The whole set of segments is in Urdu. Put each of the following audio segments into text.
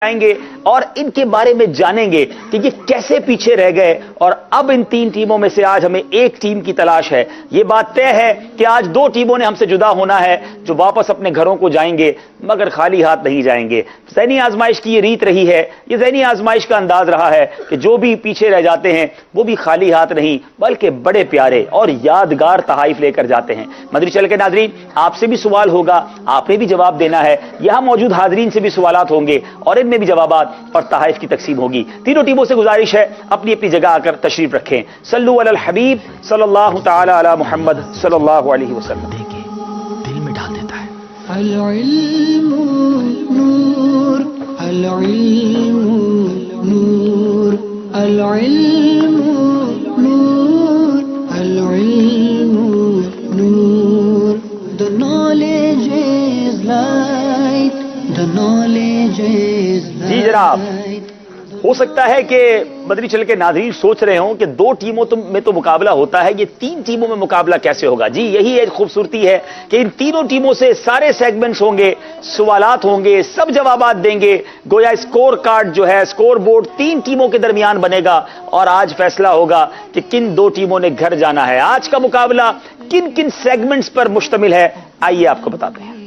آئیں گے اور ان کے بارے میں جانیں گے کہ یہ کیسے پیچھے رہ گئے اور اب ان تین ٹیموں میں سے آج ہمیں ایک ٹیم کی تلاش ہے۔ یہ بات طے ہے کہ آج دو ٹیموں نے ہم سے جدا ہونا ہے جو واپس اپنے گھروں کو جائیں گے مگر خالی ہاتھ نہیں جائیں گے۔ ذہنی آزمائش کی یہ ریت رہی ہے، یہ ذہنی آزمائش کا انداز رہا ہے کہ جو بھی پیچھے رہ جاتے ہیں وہ بھی خالی ہاتھ نہیں بلکہ بڑے پیارے اور یادگار تحائف لے کر جاتے ہیں۔ مدری چینل کے ناظرین، آپ سے بھی سوال ہوگا، آپ نے بھی جواب دینا ہے، یہاں موجود حاضرین سے بھی سوالات ہوں گے اور ان میں بھی جوابات اور تحائف کی تقسیم ہوگی۔ تینوں ٹیموں سے گزارش ہے اپنی اپنی جگہ آ کر تشریف رکھیں۔ صلو علی الحبیب صلی اللہ تعالی علی محمد صلی اللہ علیہ وسلم۔ دیکھیں دل میں ڈال دیتا ہے۔ العلم نور، العلم نور، العلم نور، العلم نور۔ The knowledge is light, the knowledge is light۔ جی جناب، ہو سکتا ہے کہ مدری چینل کے ناظرین سوچ رہے ہوں کہ دو ٹیموں میں تو مقابلہ ہوتا ہے، یہ تین ٹیموں میں مقابلہ کیسے ہوگا؟ جی یہی ایک خوبصورتی ہے کہ ان تینوں ٹیموں سے سارے سیگمنٹس ہوں گے، سوالات ہوں گے، سب جوابات دیں گے، گویا اسکور کارڈ جو ہے، اسکور بورڈ تین ٹیموں کے درمیان بنے گا اور آج فیصلہ ہوگا کہ کن دو ٹیموں نے گھر جانا ہے۔ آج کا مقابلہ کن کن سیگمنٹس پر مشتمل ہے، آئیے آپ کو بتاتے ہیں۔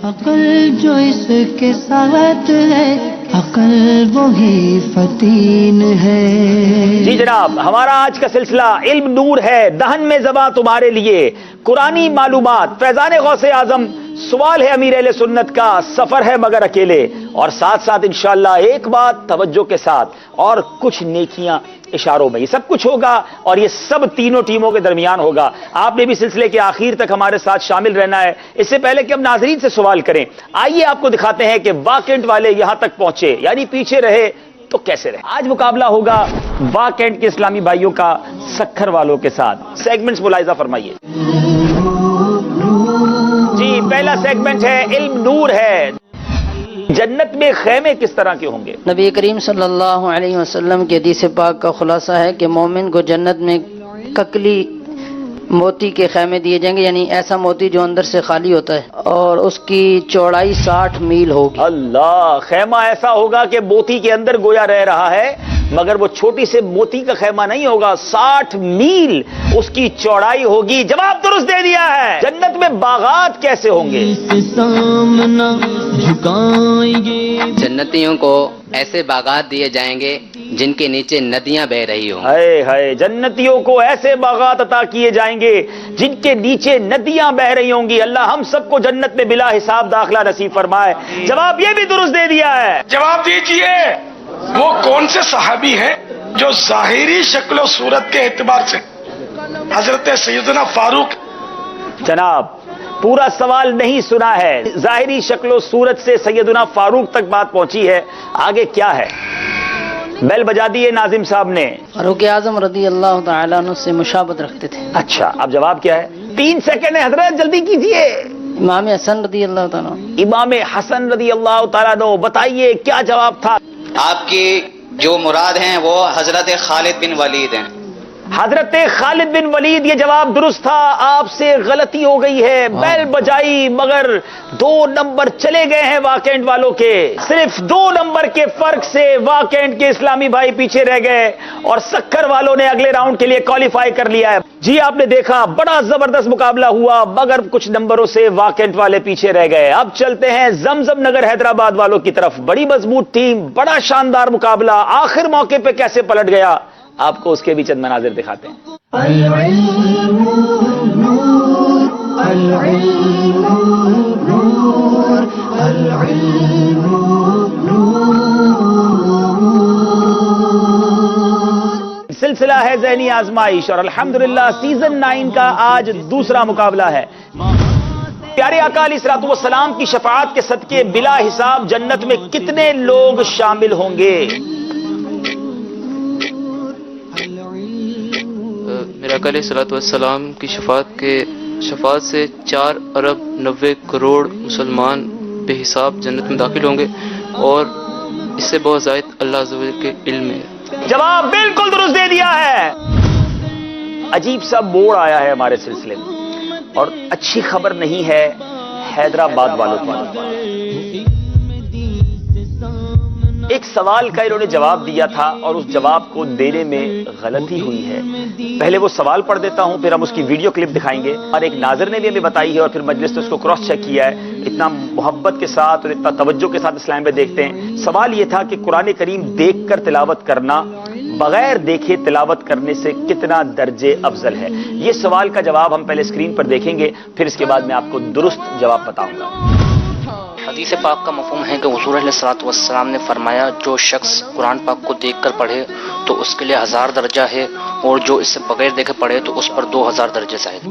عقل جو اس کے ساتھ ہے، عقل وہی فتین ہے۔ جی جناب، ہمارا آج کا سلسلہ علم نور ہے، دہن میں زباں تمہارے لیے، قرآنی معلومات، فیضان غوث اعظم، سوال ہے امیر اہل سنت کا، سفر ہے مگر اکیلے، اور ساتھ ساتھ انشاءاللہ ایک بات توجہ کے ساتھ اور کچھ نیکیاں اشاروں میں، یہ سب کچھ ہوگا اور یہ سب تینوں ٹیموں کے درمیان ہوگا۔ آپ نے بھی سلسلے کے آخر تک ہمارے ساتھ شامل رہنا ہے۔ اس سے پہلے کہ ہم ناظرین سے سوال کریں، آئیے آپ کو دکھاتے ہیں کہ واکنٹ والے یہاں تک پہنچے، یعنی پیچھے رہے تو کیسے رہے۔ آج مقابلہ ہوگا واکنٹ کے اسلامی بھائیوں کا سکھر والوں کے ساتھ۔ سیگمنٹس ملاحظہ فرمائیے۔ جی پہلا سیگمنٹ ہے علم نور ہے۔ جنت میں خیمے کس طرح کے ہوں گے؟ نبی کریم صلی اللہ علیہ وسلم کی حدیث پاک کا خلاصہ ہے کہ مومن کو جنت میں ککلی موتی کے خیمے دیے جائیں گے، یعنی ایسا موتی جو اندر سے خالی ہوتا ہے، اور اس کی چوڑائی 60 میل ہوگی۔ اللہ، خیمہ ایسا ہوگا کہ موتی کے اندر گویا رہ رہا ہے مگر وہ چھوٹی سے موتی کا خیمہ نہیں ہوگا، 60 میل اس کی چوڑائی ہوگی۔ جواب درست دے دیا ہے۔ جنت میں باغات کیسے ہوں گے؟ سامنا جھکائیں گے۔ جنتیوں کو ایسے باغات دیے جائیں گے جن کے نیچے ندیاں بہہ رہی ہوں۔ ہائے ہائے، جنتیوں کو ایسے باغات عطا کیے جائیں گے جن کے نیچے ندیاں بہہ رہی ہوں گی۔ اللہ ہم سب کو جنت میں بلا حساب داخلہ نصیب فرمائے۔ جواب یہ بھی درست دے دیا ہے۔ جواب دیجئے، وہ کون سے صحابی ہیں جو ظاہری شکل و صورت کے اعتبار سے حضرت سیدنا فاروق؟ جناب پورا سوال نہیں سنا ہے، ظاہری شکل و صورت سے سیدنا فاروق تک بات پہنچی ہے، آگے کیا ہے؟ بیل بجا دیے ناظم صاحب نے۔ فاروق اعظم رضی اللہ تعالیٰ عنہ سے مشابہت رکھتے تھے۔ اچھا، اب جواب کیا ہے؟ 3 سیکنڈ ہے حضرت، جلدی کیجئے۔ امام حسن رضی اللہ تعالیٰ عنہ۔ امام حسن رضی اللہ تعالیٰ عنہ، بتائیے کیا جواب تھا؟ آپ کی جو مراد ہیں وہ حضرت خالد بن ولید ہیں۔ حضرت خالد بن ولید، یہ جواب درست تھا۔ آپ سے غلطی ہو گئی ہے، بیل بجائی مگر 2 نمبر چلے گئے ہیں واکنٹ والوں کے۔ صرف 2 نمبر کے فرق سے واکنٹ کے اسلامی بھائی پیچھے رہ گئے اور سکھر والوں نے اگلے راؤنڈ کے لیے کوالیفائی کر لیا ہے۔ جی آپ نے دیکھا بڑا زبردست مقابلہ ہوا مگر کچھ نمبروں سے واکنٹ والے پیچھے رہ گئے۔ اب چلتے ہیں زمزم نگر حیدرآباد والوں کی طرف۔ بڑی مضبوط ٹیم، بڑا شاندار مقابلہ، آخر موقع پہ کیسے پلٹ گیا، آپ کو اس کے بھی چند مناظر دکھاتے ہیں۔ العلم نور، العلم نور، العلم نور۔ سلسلہ ہے ذہنی آزمائش اور الحمدللہ سیزن 9 کا آج دوسرا مقابلہ ہے۔ پیارے آقا علیہ الصلوۃ والسلام کی شفاعت کے صدقے بلا حساب جنت میں کتنے لوگ شامل ہوں گے؟ میرے آقا علیہ الصلوۃ والسلام کی شفاعت سے 4 ارب 90 کروڑ مسلمان بے حساب جنت میں داخل ہوں گے، اور اس سے بہت زائد اللہ عز و جل کے علم میں۔ جواب بالکل درست دے دیا ہے۔ عجیب سا موڑ آیا ہے ہمارے سلسلے میں اور اچھی خبر نہیں ہے حیدرآباد والوں کو۔ ایک سوال کا انہوں نے جواب دیا تھا اور اس جواب کو دینے میں غلطی ہوئی ہے. پہلے وہ سوال پڑھ دیتا ہوں، پھر ہم اس کی ویڈیو کلپ دکھائیں گے. اور ایک ناظر نے بھی ہمیں بتائی ہے اور پھر مجلس نے اس کو کراس چیک کیا ہے. اتنا محبت کے ساتھ اور اتنا توجہ کے ساتھ اسلام میں دیکھتے ہیں. سوال یہ تھا کہ قرآن کریم دیکھ کر تلاوت کرنا بغیر دیکھے تلاوت کرنے سے کتنا درجے افضل ہے. یہ سوال کا جواب ہم پہلے اسکرین پر دیکھیں گے، پھر اس کے بعد میں آپ کو درست جواب بتاؤں گا. حدیث پاک کا مفہوم ہے کہ حضور علیہ الصلوۃ والسلام نے فرمایا جو شخص قرآن پاک کو دیکھ کر پڑھے تو اس کے لیے 1000 درجہ ہے، اور جو اس سے بغیر دیکھے پڑھے تو اس پر 2000 درجے زائد.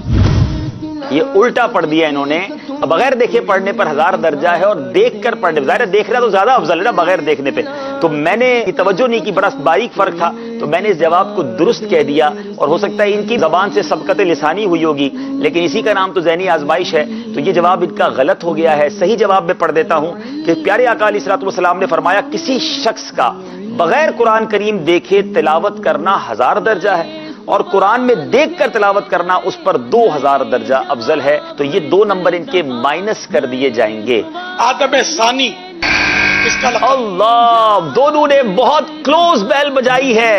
یہ الٹا پڑھ دیا انہوں نے. بغیر دیکھے پڑھنے پر 1000 درجہ ہے اور دیکھ کر پڑھنے، ظاہر دیکھنا تو زیادہ افضل ہے نا بغیر دیکھنے پہ. تو میں نے توجہ نہیں کی، بڑا باریک فرق تھا، تو میں نے اس جواب کو درست کہہ دیا. اور ہو سکتا ہے ان کی زبان سے سبقت لسانی ہوئی ہوگی، لیکن اسی کا نام تو ذہنی آزمائش ہے. تو یہ جواب ان کا غلط ہو گیا ہے. صحیح جواب میں پڑھ دیتا ہوں کہ پیارے آقا علیہ الصلوۃ والسلام نے فرمایا کسی شخص کا بغیر قرآن کریم دیکھے تلاوت کرنا 1000 درجہ ہے، اور قرآن میں دیکھ کر تلاوت کرنا اس پر 2000 درجہ افضل ہے. تو یہ 2 نمبر ان کے مائنس کر دیے جائیں گے. آدم ثانی اس کا لقب. اللہ، دونوں نے بہت کلوز بیل بجائی ہے.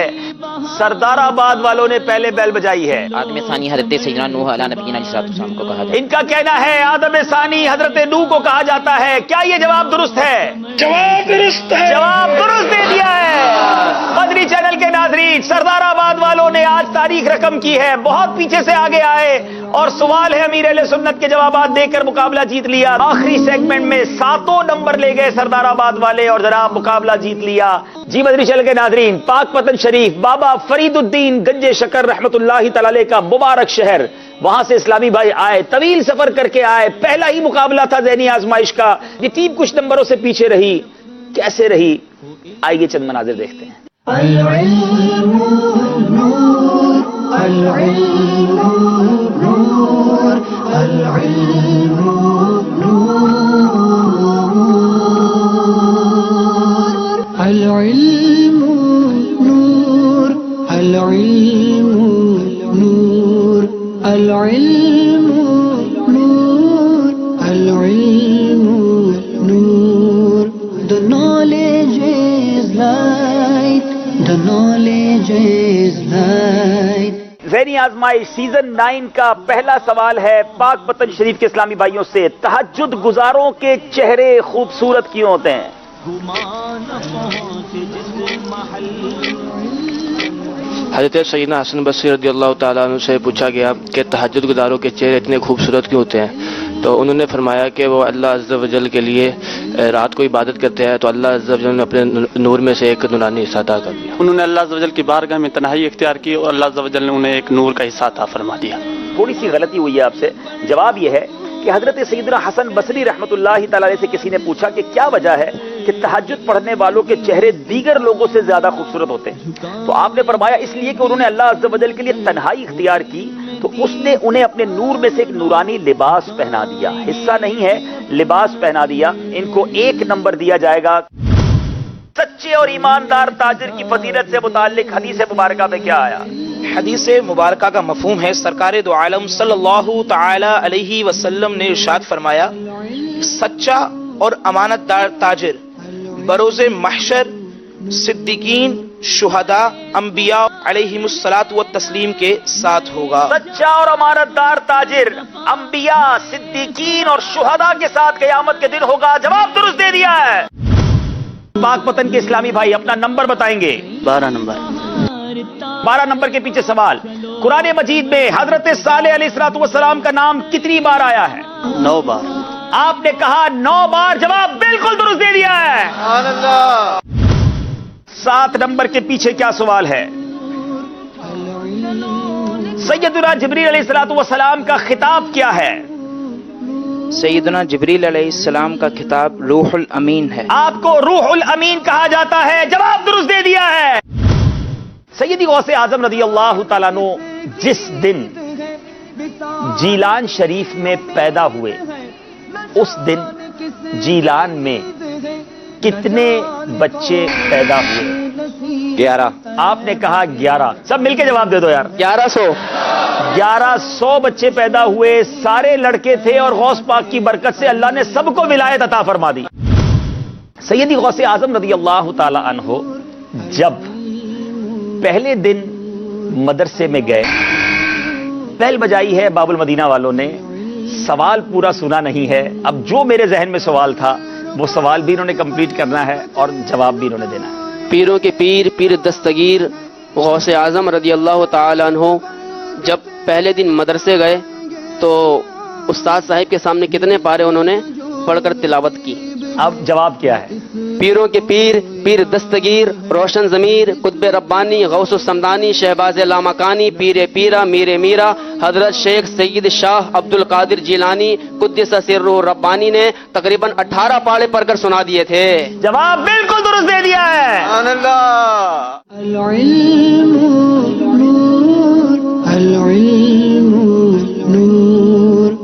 سردار آباد والوں نے پہلے بیل بجائی ہے. آدم ثانی حضرت سیدنا نوح علیہ نبینا علیہ السلام کو کہا جاتا ان کا کہنا ہے آدم ثانی حضرت نوح کو کہا جاتا ہے. کیا یہ جواب درست ہے؟ جواب درست ہے. جواب درست دے دیا ہے. مدنی چینل کے ناظرین، سردار آباد والوں نے آج تاریخ رقم کی ہے، بہت پیچھے سے آگے آئے اور سوال ہے امیر اہل سنت کے جوابات دے کر مقابلہ جیت لیا. آخری سیگمنٹ میں 7 نمبر لے گئے سردار آباد والے اور جناب مقابلہ جیت لیا. جی مدنی چینل کے ناظرین، پاک پتن شریف بابا فرید الدین گنج شکر رحمت اللہ تعالی علیہ کا مبارک شہر، وہاں سے اسلامی بھائی آئے، طویل سفر کر کے آئے. پہلا ہی مقابلہ تھا ذہنی آزمائش کا. یہ ٹیم کچھ نمبروں سے پیچھے رہی، کیسے رہی؟ آئیے چند مناظر دیکھتے ہیں. العلم نور العلم نور العلم نور العلم نور العلم نور العلم نور العلم نور. The knowledge is light. The knowledge is light. ذہنی آزمائش سیزن 9 کا پہلا سوال ہے پاک پتن شریف کے اسلامی بھائیوں سے. تہجد گزاروں کے چہرے خوبصورت کیوں ہوتے ہیں؟ حضرت سیدنا حسن بصری رضی اللہ تعالیٰ عنہ سے پوچھا گیا کہ تہجد گزاروں کے چہرے اتنے خوبصورت کیوں ہوتے ہیں؟ تو انہوں نے فرمایا کہ وہ اللہ عز و جل کے لیے رات کو عبادت کرتے ہیں، تو اللہ عز و جل نے اپنے نور میں سے ایک نورانی حصہ عطا کر دیا. انہوں نے اللہ عز و جل کی بارگاہ میں تنہائی اختیار کی اور اللہ عز و جل نے انہیں ایک نور کا حصہ عطا فرما دیا. تھوڑی سی غلطی ہوئی ہے آپ سے. جواب یہ ہے کہ حضرت سیدنا حسن بصری رحمت اللہ تعالی علیہ سے کسی نے پوچھا کہ کیا وجہ ہے کہ تہجد پڑھنے والوں کے چہرے دیگر لوگوں سے زیادہ خوبصورت ہوتے ہیں؟ تو آپ نے فرمایا اس لیے کہ انہوں نے اللہ عز و جل کے لیے تنہائی اختیار کی، تو اس نے انہیں اپنے نور میں سے ایک نورانی لباس پہنا دیا. حصہ نہیں ہے، لباس پہنا دیا. ان کو 1 نمبر دیا جائے گا. سچے اور ایماندار تاجر کی فضیلت سے متعلق حدیث مبارکہ میں کیا آیا؟ حدیث مبارکہ کا مفہوم ہے سرکار دو عالم صلی اللہ تعالی علیہ وسلم نے ارشاد فرمایا سچا اور امانت دار تاجر بروز محشر صدیقین، شہداء، انبیاء علیہم الصلاۃ والتسلیم کے ساتھ ہوگا. سچا اور امانت دار تاجر انبیاء، صدیقین اور شہداء کے ساتھ قیامت کے دن ہوگا. جواب درست دے دیا ہے. پاک پتن کے اسلامی بھائی اپنا نمبر بتائیں گے. 12 نمبر. 12 نمبر کے پیچھے سوال. قرآن مجید میں حضرت صالح علیہ الصلوۃ والسلام کا نام کتنی بار آیا ہے؟ 9 بار. آپ نے کہا 9 بار. جواب بالکل درست دے دیا ہے. 7 نمبر کے پیچھے کیا سوال ہے؟ سیدنا جبریل علیہ الصلوۃ والسلام کا خطاب کیا ہے؟ سیدنا جبریل علیہ السلام کا خطاب روح الامین ہے. آپ کو روح الامین کہا جاتا ہے. جواب درست دے دیا ہے. سیدی غوث اعظم رضی اللہ تعالیٰ عنہ جس دن جیلان شریف میں پیدا ہوئے اس دن جیلان میں کتنے بچے پیدا ہوئے؟ 11. آپ نے کہا 11. سب مل کے جواب دے دو یار. 1100 بچے پیدا ہوئے. سارے لڑکے تھے اور غوث پاک کی برکت سے اللہ نے سب کو ولایت عطا فرما دی. سیدی غوث اعظم رضی اللہ تعالی عنہ جب پہلے دن مدرسے میں گئے، پہل بجائی ہے باب المدینہ والوں نے، سوال پورا سنا نہیں ہے، اب جو میرے ذہن میں سوال تھا وہ سوال بھی انہوں نے کمپلیٹ کرنا ہے اور جواب بھی انہوں نے دینا ہے۔ پیروں کے پیر پیر دستگیر غوث اعظم رضی اللہ تعالی عنہ جب پہلے دن مدرسے گئے تو استاد صاحب کے سامنے کتنے پارے انہوں نے پڑھ کر تلاوت کی؟ اب جواب کیا ہے؟ پیروں کے پیر پیر دستگیر روشن ضمیر قطب ربانی غوث السمدانی شہباز لامکانی پیر پیرا میر میرا حضرت شیخ سید شاہ عبد القادر جیلانی قدس سرہ ربانی نے تقریباً 18 پارے پڑھ کر سنا دیے تھے۔ جواب بالکل درست دے دیا ہے۔ العلم نور، العلم نور۔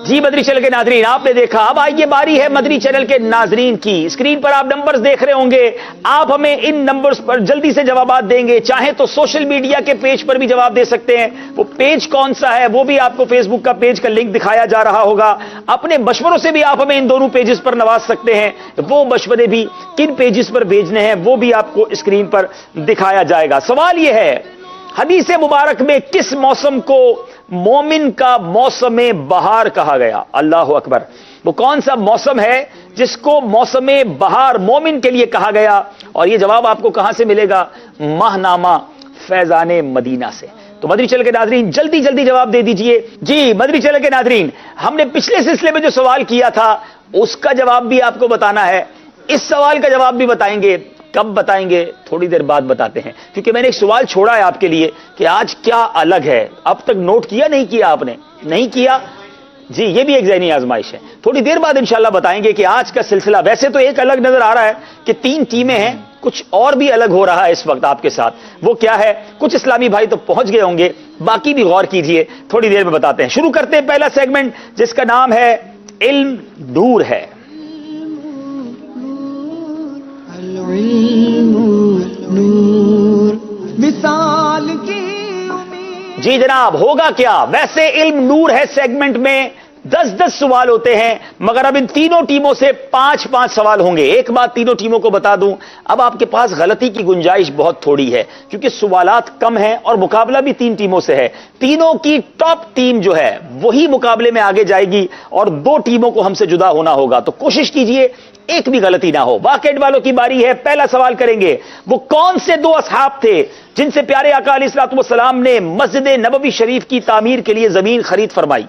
جی مدری چینل کے ناظرین، آپ نے دیکھا، اب آئیے باری ہے مدری چینل کے ناظرین کی۔ اسکرین پر آپ نمبرز دیکھ رہے ہوں گے، آپ ہمیں ان نمبرز پر جلدی سے جوابات دیں گے، چاہیں تو سوشل میڈیا کے پیج پر بھی جواب دے سکتے ہیں، وہ پیج کون سا ہے وہ بھی آپ کو فیس بک کا پیج کا لنک دکھایا جا رہا ہوگا، اپنے مشوروں سے بھی آپ ہمیں ان دونوں پیجز پر نواز سکتے ہیں، وہ مشورے بھی کن پیجز پر بھیجنے ہیں وہ بھی آپ کو اسکرین پر دکھایا جائے گا۔ سوال یہ ہے، حدیث مبارک میں کس موسم کو مومن کا موسم بہار کہا گیا؟ اللہ اکبر، وہ کون سا موسم ہے جس کو موسم بہار مومن کے لیے کہا گیا؟ اور یہ جواب آپ کو کہاں سے ملے گا؟ ماہنامہ فیضان مدینہ سے۔ تو مدری چینل کے ناظرین جلدی جلدی جواب دے دیجئے۔ جی مدری چینل کے ناظرین، ہم نے پچھلے سلسلے میں جو سوال کیا تھا اس کا جواب بھی آپ کو بتانا ہے، اس سوال کا جواب بھی بتائیں گے۔ کب بتائیں گے؟ تھوڑی دیر بعد بتاتے ہیں، کیونکہ میں نے ایک سوال چھوڑا ہے آپ کے لیے کہ آج کیا الگ ہے۔ اب تک نوٹ کیا نہیں کیا آپ نے؟ نہیں کیا؟ جی یہ بھی ایک ذہنی آزمائش ہے، تھوڑی دیر بعد انشاءاللہ بتائیں گے کہ آج کا سلسلہ ویسے تو ایک الگ نظر آ رہا ہے کہ 3 ٹیمیں ہیں، کچھ اور بھی الگ ہو رہا ہے اس وقت آپ کے ساتھ، وہ کیا ہے؟ کچھ اسلامی بھائی تو پہنچ گئے ہوں گے، باقی بھی غور کیجئے، تھوڑی دیر میں بتاتے ہیں۔ شروع کرتے ہیں پہلا سیگمنٹ جس کا نام ہے علم نور ہے۔ العلم نور، مثال کی امید۔ جی جناب، ہوگا کیا؟ ویسے علم نور ہے سیگمنٹ میں 10 سوال ہوتے ہیں، مگر اب ان تینوں ٹیموں سے 5 سوال ہوں گے۔ ایک بات تینوں ٹیموں کو بتا دوں، اب آپ کے پاس غلطی کی گنجائش بہت تھوڑی ہے کیونکہ سوالات کم ہیں اور مقابلہ بھی 3 ٹیموں سے ہے۔ تینوں کی ٹاپ ٹیم جو ہے وہی مقابلے میں آگے جائے گی اور 2 ٹیموں کو ہم سے جدا ہونا ہوگا، تو کوشش کیجئے ایک بھی غلطی نہ ہو۔ واقعات والوں کی باری ہے، پہلا سوال کریں گے، وہ کون سے 2 اصحاب تھے جن سے پیارے آقا علیہ الصلوۃ والسلام نے مسجد نبوی شریف کی تعمیر کے لیے زمین خرید فرمائی؟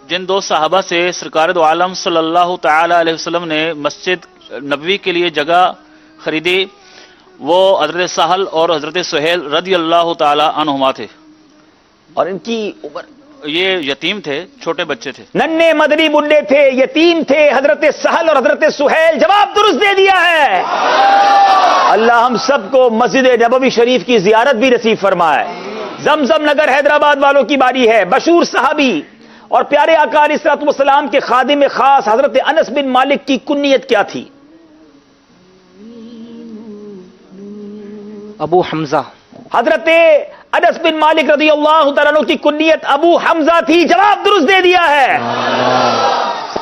جن 2 صحابہ سے سرکار دو عالم صلی اللہ تعالی علیہ وسلم نے مسجد نبوی کے لیے جگہ خریدی، وہ حضرت سہل اور حضرت سہیل رضی اللہ تعالی عنہما تھے، اور ان کی عمر؟ یہ یتیم تھے، چھوٹے بچے تھے، ننھے مدنی بڈھے تھے، یتیم تھے، حضرت سہل اور حضرت سہیل۔ جواب درست دے دیا ہے۔ اللہ ہم سب کو مسجد نبوی شریف کی زیارت بھی نصیب فرمائے۔ زمزم نگر حیدرآباد والوں کی باری ہے، مشہور صحابی اور پیارے آقا علیہ الصلوۃ والسلام کے خادم خاص حضرت انس بن مالک کی کنیت کیا تھی؟ ابو حمزہ۔ حضرت انس بن مالک رضی اللہ تعالیٰ عنہ کی کنیت ابو حمزہ تھی۔ جواب درست دے دیا ہے۔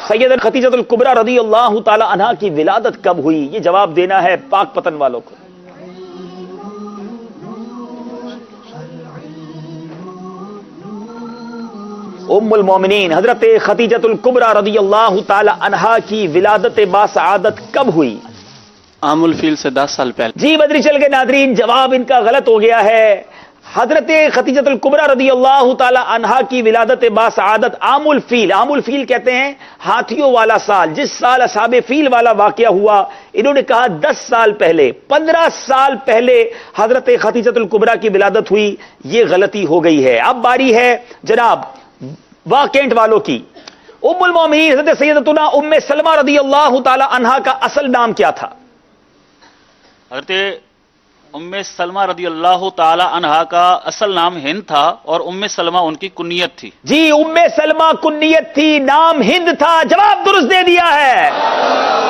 سیدہ خدیجہ الکبریٰ رضی اللہ تعالیٰ عنہا کی ولادت کب ہوئی؟ یہ جواب دینا ہے پاک پتن والوں کو۔ ام المومنین حضرت خدیجہ الکبریٰ رضی اللہ تعالی عنہا کی ولادت باسعادت کب ہوئی؟ عام الفیل سے 10 سال پہلے۔ جی بدری چل کے ناظرین، جواب ان کا غلط ہو گیا ہے۔ حضرت خدیجہ الکبریٰ رضی اللہ تعالی عنہا کی ولادت باسعادت عام الفیل، عام الفیل کہتے ہیں ہاتھیوں والا سال، جس سال اصحاب فیل والا واقعہ ہوا، انہوں نے کہا 10 سال پہلے، 15 سال پہلے حضرت خدیجہ الکبریٰ کی ولادت ہوئی، یہ غلطی ہو گئی ہے۔ اب باری ہے جناب واقعات والوں کی۔ ام المومنین حضرت سیدتنا ام سلمہ رضی اللہ تعالی عنہا کا اصل نام کیا تھا؟ حضرت ام سلمہ رضی اللہ تعالی عنہا کا اصل نام ہند تھا اور ام سلمہ ان کی کنیت تھی۔ جی ام سلمہ کنیت تھی، نام ہند تھا۔ جواب درست دے دیا ہے۔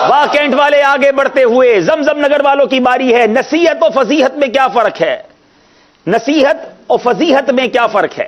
واقعات والے آگے بڑھتے ہوئے، زمزم نگر والوں کی باری ہے۔ نصیحت و فضیحت میں کیا فرق ہے؟ نصیحت اور فضیحت میں کیا فرق ہے؟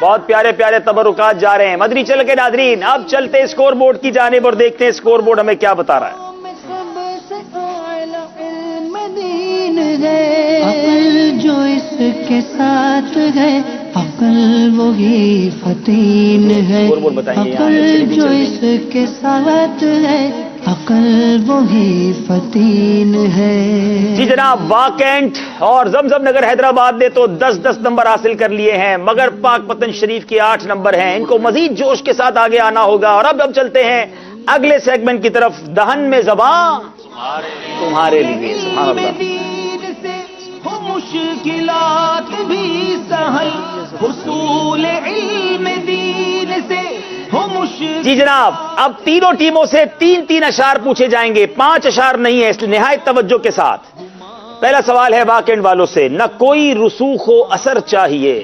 بہت پیارے پیارے تبرکات جا رہے ہیں مدنی چل کے ناظرین. اب چلتے اسکور بورڈ کی جانب اور دیکھتے ہیں اسکور بورڈ ہمیں کیا بتا رہا ہے. عقل جو اس کے ساتھ ہے عقل وہی فتین ہے. عقل جو اس کے ساتھ ہے عقل وہی فتین ہے. جی جناب واکنٹ اور زمزم نگر حیدرآباد نے تو 10 نمبر حاصل کر لیے ہیں مگر پاک پتن شریف کے 8 نمبر ہیں. ان کو مزید جوش کے ساتھ آگے آنا ہوگا. اور اب ہم چلتے ہیں اگلے سیگمنٹ کی طرف. دہن میں زباں تمہارے لیے. سبحان اللہ. مشکلات بھی سہل حصول علم دین سے ہو مشکل. جی جناب اب تینوں ٹیموں سے 3 اشعار پوچھے جائیں گے. 5 اشعار نہیں ہے اس لیے نہایت توجہ کے ساتھ. پہلا سوال ہے واکنڈ والوں سے. نہ کوئی رسوخ و اثر چاہیے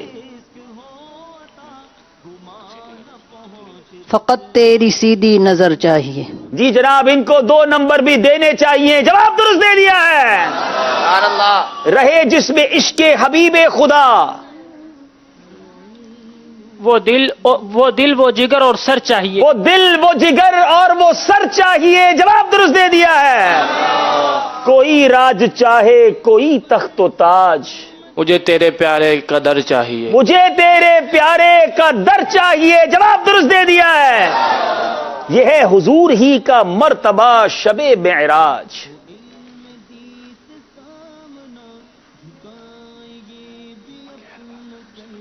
فقط تیری سیدھی نظر چاہیے. جی جناب ان کو 2 نمبر بھی دینے چاہیے. جواب درست دے دیا ہے. رہے جس میں عشق حبیب خدا وہ دل وہ جگر اور سر چاہیے. وہ دل وہ جگر اور وہ سر چاہیے. جواب درست دے دیا ہے. کوئی راج چاہے کوئی تخت و تاج مجھے تیرے پیارے کا در چاہیے. مجھے تیرے پیارے کا در چاہیے. جواب درست دے دیا ہے. یہ ہے حضور ہی کا مرتبہ شب معراج.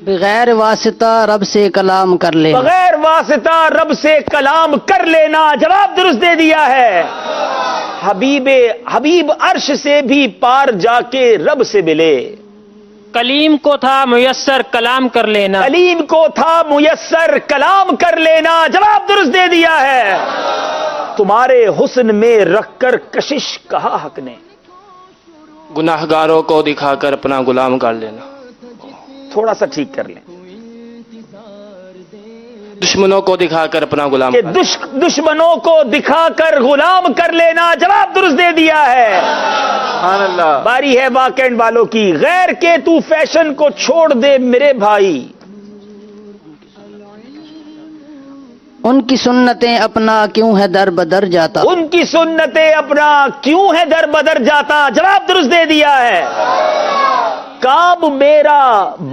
بغیر واسطہ رب سے کلام کر لینا. بغیر واسطہ رب سے کلام کر لینا. جواب درست دے دیا ہے. حبیب عرش سے بھی پار جا کے رب سے ملے. کلیم کو تھا میسر کلام کر لینا. کلیم کو تھا میسر کلام کر لینا. جواب درست دے دیا ہے. تمہارے حسن میں رکھ کر کشش کہا حق نے. گناہگاروں کو دکھا کر اپنا غلام کر لینا. تھوڑا سا ٹھیک کر لیں. دشمنوں کو دکھا کر اپنا غلام دشمنوں کو دکھا کر غلام کر لینا. جواب درست دے دیا ہے. سبحان اللہ. باری ہے واکنڈ والوں کی. غیر کے تو فیشن کو چھوڑ دے میرے بھائی. ان کی سنتیں اپنا کیوں ہے در بدر جاتا. ان کی سنتیں اپنا کیوں ہے در بدر جاتا. جواب درست دے دیا ہے. کام میرا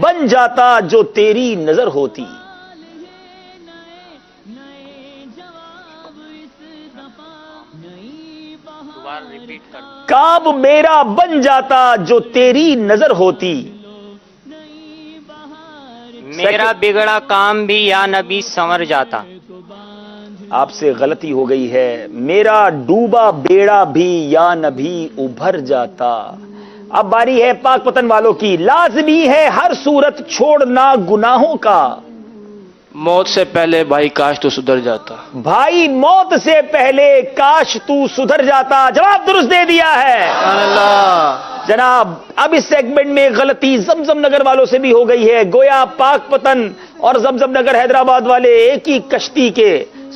بن جاتا جو تیری نظر ہوتی. کام میرا بن جاتا جو تیری نظر ہوتی. میرا بگڑا کام بھی یا نبی سنور جاتا. آپ سے غلطی ہو گئی ہے. میرا ڈوبا بیڑا بھی یا نبی ابھر جاتا. اب باری ہے پاک پتن والوں کی. لازمی ہے ہر صورت چھوڑنا گناہوں کا. موت سے پہلے بھائی کاش تو سدھر جاتا. بھائی موت سے پہلے کاش تو سدھر جاتا. جواب درست دے دیا ہے. جناب اب اس سیگمنٹ میں غلطی زمزم نگر والوں سے بھی ہو گئی ہے. گویا پاک پتن اور زمزم نگر حیدرآباد والے ایک ہی کشتی کے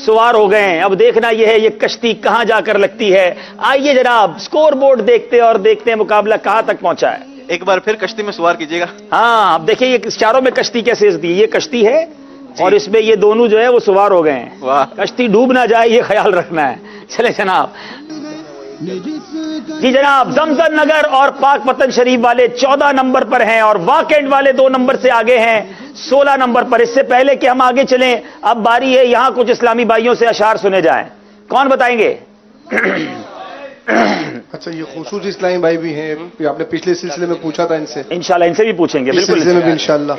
سوار ہو گئے ہیں. اب دیکھنا یہ ہے یہ کشتی کہاں جا کر لگتی ہے. آئیے جناب سکور بورڈ دیکھتے اور دیکھتے ہیں مقابلہ کہاں تک پہنچا ہے. ایک بار پھر کشتی میں سوار کیجیے گا. ہاں اب دیکھیں یہ چاروں میں کشتی کیسے دی. یہ کشتی ہے اور اس میں یہ دونوں جو ہے وہ سوار ہو گئے ہیں. کشتی ڈوب نہ جائے یہ خیال رکھنا ہے. چلے جناب. جی جناب زمزم نگر اور پاک پتن شریف والے 14 نمبر پر ہیں اور واکنڈ والے 2 نمبر سے آگے ہیں 16 نمبر پر. اس سے پہلے کہ ہم آگے چلیں اب باری ہے یہاں کچھ اسلامی بھائیوں سے اشعار سنے جائیں. کون بتائیں گے؟ اچھا یہ خصوصی اسلامی بھائی بھی ہیں. آپ نے پچھلے سلسلے میں پوچھا تھا ان سے. انشاءاللہ ان سے بھی پوچھیں گے. بالکل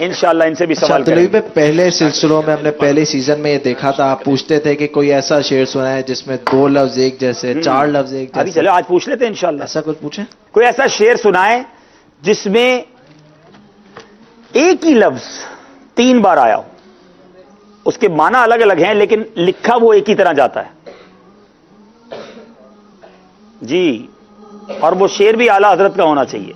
انشاءاللہ ان سے بھی سوال کریں گے. پہلے سلسلوں میں ہم نے پہلے سیزن میں یہ دیکھا تھا آپ پوچھتے تھے کہ کوئی ایسا شعر سنا ہے جس میں 2 لفظ ایک جیسے 4 لفظ ایک جیسے. چلو آج پوچھ لیتے ہیں انشاءاللہ. ایسا کچھ پوچھیں. کوئی ایسا شعر سنائیں جس میں ایک ہی لفظ 3 بار آیا ہو. اس کے معنی الگ الگ ہیں لیکن لکھا وہ ایک ہی طرح جاتا ہے. جی اور وہ شعر بھی اعلیٰ حضرت کا ہونا چاہیے.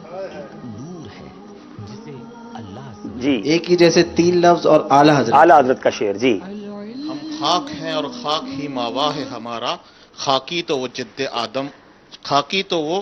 جی ایک ہی جیسے 3 لفظ اور اعلیٰ حضرت کا شعر. جی ہم خاک ہیں اور خاک ہی ماوا ہے ہمارا. خاکی تو وہ جد آدم خاکی تو وہ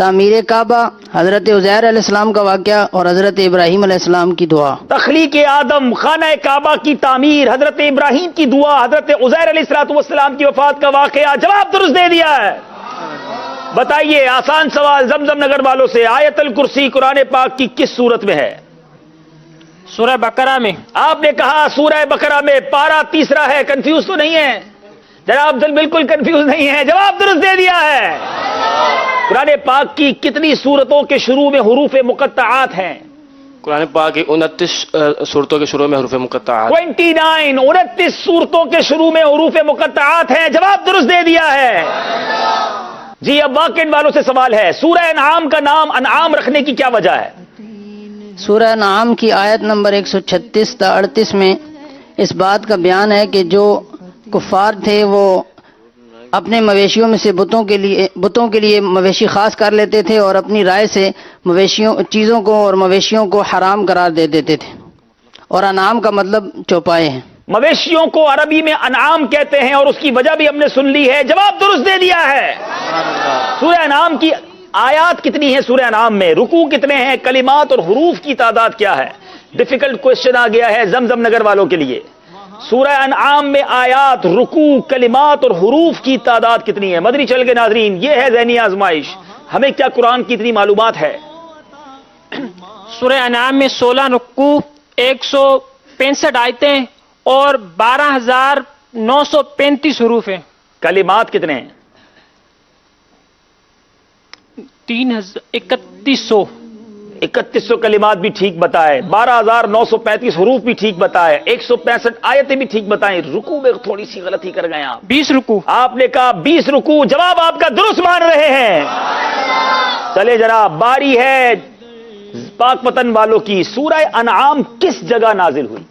تعمیر کعبہ، حضرت عزیر علیہ السلام کا واقعہ اور حضرت ابراہیم علیہ السلام کی دعا۔ تخلیق آدم، خانہ کعبہ کی تعمیر، حضرت ابراہیم کی دعا، حضرت عزیر علیہ السلام کی وفات کا واقعہ۔ جواب درست دے دیا ہے۔ بتائیے، آسان سوال زمزم نگر والوں سے، آیت الکرسی قرآن پاک کی کس سورت میں ہے؟ سورہ بقرہ میں۔ آپ نے کہا سورہ بقرہ میں، پارہ تیسرا ہے، کنفیوز تو نہیں ہے؟ جناب بالکل کنفیوز نہیں ہے، جواب درست دے دیا ہے۔ قرآن پاک کی کتنی سورتوں کے شروع میں حروف مقطعات ہیں؟ قرآن پاک کی 29 صورتوں کے شروع میں حروف مقطعات 29 صورتوں کے شروع میں حروف مقطعات ہیں، جواب درست دے دیا ہے۔ جی اب واقعین والوں سے سوال ہے، سورہ انعام کا نام انعام رکھنے کی کیا وجہ ہے؟ سورہ انعام کی آیت نمبر 136 تا 38 میں اس بات کا بیان ہے کہ جو کفار تھے وہ اپنے مویشیوں میں سے بتوں کے لیے مویشی خاص کر لیتے تھے اور اپنی رائے سے چیزوں کو اور مویشیوں کو حرام قرار دے دیتے تھے، اور انعام کا مطلب چوپائے ہیں۔ مویشیوں کو عربی میں انعام کہتے ہیں اور اس کی وجہ بھی ہم نے سن لی ہے، جواب درست دے دیا ہے۔ سورہ انعام کی آیات کتنی ہیں؟ سورہ انعام میں رکوع کتنے ہیں؟ کلمات اور حروف کی تعداد کیا ہے؟ ڈیفیکلٹ کوشچن آ گیا ہے زمزم نگر والوں کے لیے۔ سورہ انعام میں آیات، رکوع، کلمات اور حروف کی تعداد کتنی ہے؟ مدنی چل کے ناظرین، یہ ہے ذہنی آزمائش، ہمیں کیا قرآن کی اتنی معلومات ہے؟ سورہ انعام میں 16 رکوع، 165 آیتیں اور 12,935 حروف ہیں۔ کلمات کتنے ہیں؟ 3100 3100 کلمات بھی ٹھیک بتائے، 12,935 حروف بھی ٹھیک بتائے، 165 آیتیں بھی ٹھیک بتائیں۔ رکوع میں تھوڑی سی غلطی کر گئے آپ، 20 رکوع آپ نے کہا 20 رکوع، جواب آپ کا درست مان رہے ہیں۔ چلے جناب، باری ہے پاک پتن والوں کی، سورہ انعام کس جگہ نازل ہوئی؟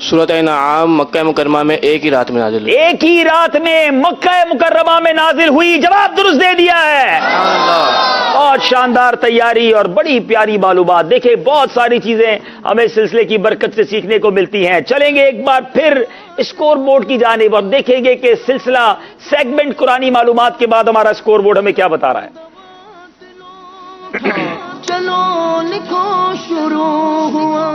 سورۃ انعام مکہ مکرمہ میں ایک ہی رات میں نازل ہوئی۔ ایک ہی رات میں مکہ مکرمہ میں نازل ہوئی، جواب درست دے دیا ہے۔ بہت شاندار تیاری اور بڑی پیاری معلومات۔ دیکھیں بہت ساری چیزیں ہمیں اس سلسلے کی برکت سے سیکھنے کو ملتی ہیں۔ چلیں گے ایک بار پھر اسکور بورڈ کی جانب اور دیکھیں گے کہ سلسلہ سیگمنٹ قرآنی معلومات کے بعد ہمارا اسکور بورڈ ہمیں کیا بتا رہا ہے۔ چلو لکھو شروع ہوا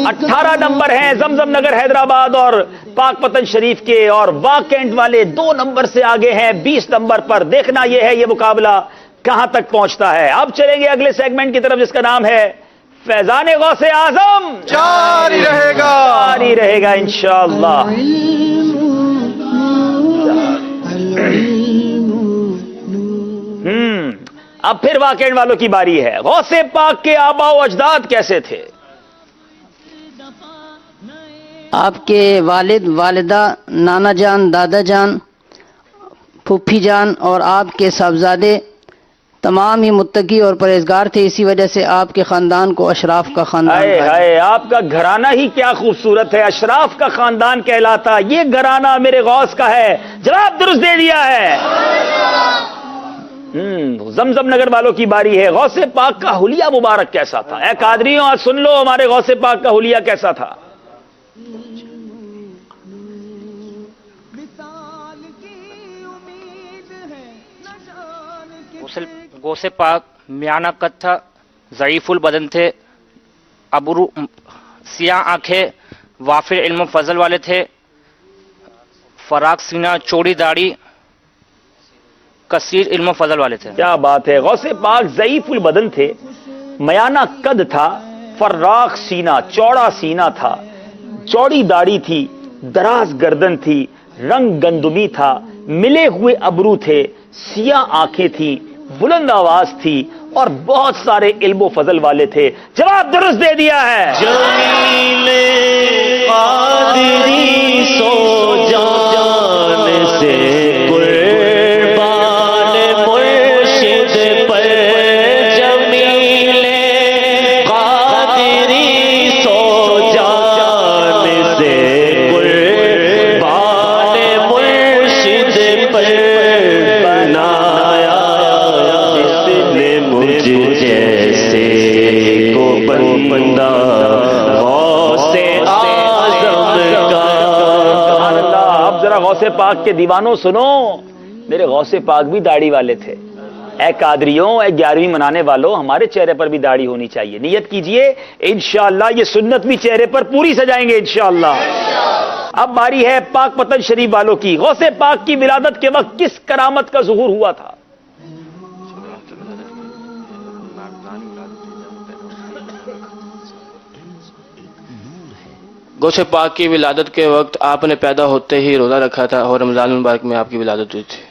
18 نمبر ہیں زمزم نگر حیدرآباد اور پاک پتن شریف کے، اور واقعینٹ والے 2 نمبر سے آگے ہیں 20 نمبر پر۔ دیکھنا یہ ہے یہ مقابلہ کہاں تک پہنچتا ہے۔ اب چلیں گے اگلے سیگمنٹ کی طرف جس کا نام ہے فیضان غوث اعظم۔ جاری رہے گا، جاری رہے گا انشاءاللہ۔ اب پھر واقعین والوں کی باری ہے۔ غوث پاک کے آبا و اجداد کیسے تھے؟ آپ کے والد، والدہ، نانا جان، دادا جان، پھوپھی جان اور آپ کے صاحبزادے تمام ہی متقی اور پرہیزگار تھے، اسی وجہ سے آپ کے خاندان کو اشراف کا خاندان کہا۔ آپ کا گھرانہ ہی کیا خوبصورت ہے، اشراف کا خاندان کہلاتا۔ یہ گھرانہ میرے غوث کا ہے، جواب درست دے دیا ہے۔ زمزم نگر والوں کی باری ہے۔ غوث پاک کا حلیہ مبارک کیسا تھا؟ اے قادریوں آج سن لو ہمارے غوث پاک کا حلیہ کیسا تھا۔ غوث پاک میانہ قد تھا، ضعیف البدن تھے، ابرو سیاہ آنکھیں، وافر علم و فضل والے تھے، فراق سینہ، چوڑی داڑھی، کثیر علم و فضل والے تھے۔ کیا بات ہے، غوث پاک ضعیف البدن تھے، میانہ قد تھا، فراق سینہ، چوڑا سینہ تھا، چوڑی داڑھی تھی، دراز گردن تھی، رنگ گندمی تھا، ملے ہوئے ابرو تھے، سیاہ آنکھیں تھی، بلند آواز تھی اور بہت سارے علم و فضل والے تھے۔ جواب درست دے دیا ہے۔ جمیل قادری سو جان سے قربان مرشد پر، جمیل قادری سو جان سے قربان مرشد پر، بنایا جس نے مجھ جیسے کو بندہ غوث ذرا غوث پاک کے دیوانوں سنو، میرے غوث پاک بھی داڑھی والے تھے. اے قادریوں، اے 11ویں منانے والوں، ہمارے چہرے پر بھی داڑھی ہونی چاہیے. نیت کیجئے انشاءاللہ یہ سنت بھی چہرے پر پوری سجائیں گے انشاءاللہ. اب باری ہے پاک پتن شریف والوں کی. غوث پاک کی ولادت کے وقت کس کرامت کا ظہور ہوا تھا؟ غوث پاک کی ولادت کے وقت آپ نے پیدا ہوتے ہی روزہ رکھا تھا اور رمضان المبارک میں آپ کی ولادت ہوئی تھی.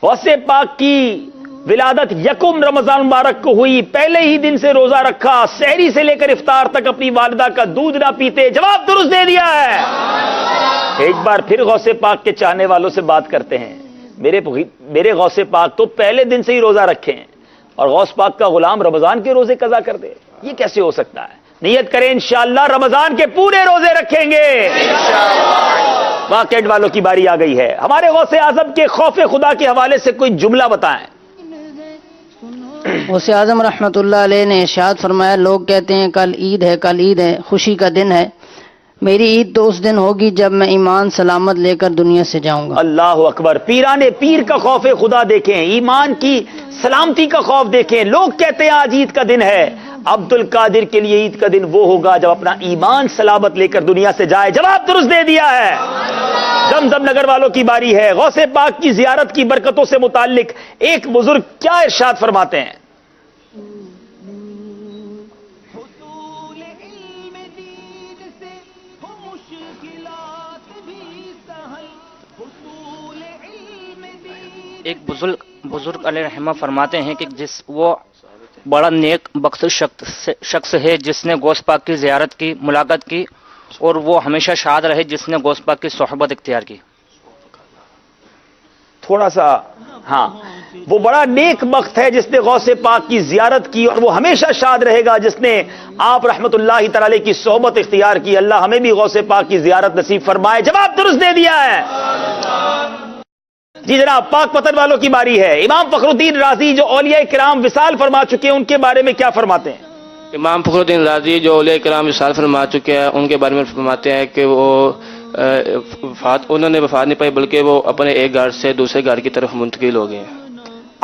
غوث پاک کی ولادت یکم رمضان مبارک کو ہوئی، پہلے ہی دن سے روزہ رکھا، سحری سے لے کر افطار تک اپنی والدہ کا دودھ نہ پیتے. جواب درست دے دیا ہے. ایک بار پھر غوث پاک کے چاہنے والوں سے بات کرتے ہیں. میرے غوث پاک تو پہلے دن سے ہی روزہ رکھے ہیں اور غوث پاک کا غلام رمضان کے روزے قضا کر دے، یہ کیسے ہو سکتا ہے؟ نیت کریں انشاءاللہ رمضان کے پورے روزے رکھیں گے. واقعات والوں کی باری آ گئی ہے. ہمارے غوث اعظم کے خوف خدا کے حوالے سے کوئی جملہ بتائیں. غوث اعظم رحمۃ اللہ علیہ نے ارشاد فرمایا، لوگ کہتے ہیں کل عید ہے، کل عید ہے، خوشی کا دن ہے. میری عید تو اس دن ہوگی جب میں ایمان سلامت لے کر دنیا سے جاؤں گا. اللہ اکبر. پیران پیر کا خوف خدا دیکھیں، ایمان کی سلامتی کا خوف دیکھیں. لوگ کہتے ہیں آج عید کا دن ہے، عبد القادر کے لیے عید کا دن وہ ہوگا جب اپنا ایمان سلامت لے کر دنیا سے جائے. جواب درست دے دیا ہے. زمزم نگر والوں کی باری ہے. غوث پاک کی زیارت کی برکتوں سے متعلق ایک بزرگ کیا ارشاد فرماتے ہیں؟ ایک بزرگ علیہ رحمہ فرماتے ہیں کہ وہ بڑا نیک بخش شخص ہے جس نے غوث پاک کی زیارت کی، ملاقات کی، اور وہ ہمیشہ شاد رہے جس نے غوث پاک کی صحبت اختیار کی. تھوڑا سا ہاں، وہ بڑا نیک بخت ہے جس نے غوث پاک کی زیارت کی، اور وہ ہمیشہ شاد رہے گا جس نے آپ رحمت اللہ تعالی کی صحبت اختیار کی. اللہ ہمیں بھی غوث پاک کی زیارت نصیب فرمائے. جواب درست دے دیا ہے. جی جناب، پاک پتن والوں کی باری ہے. امام فخر الدین رازی جو اولیاء کرام وصال فرما چکے ہیں، ان کے بارے میں کیا فرماتے ہیں؟ امام فخر الدین رازی جو اولیاء کرام وصال فرما چکے ہیں، ان کے بارے میں فرماتے ہیں کہ وہ انہوں نے وفات نہیں پائی بلکہ وہ اپنے ایک گھر سے دوسرے گھر کی طرف منتقل ہو گئے ہیں.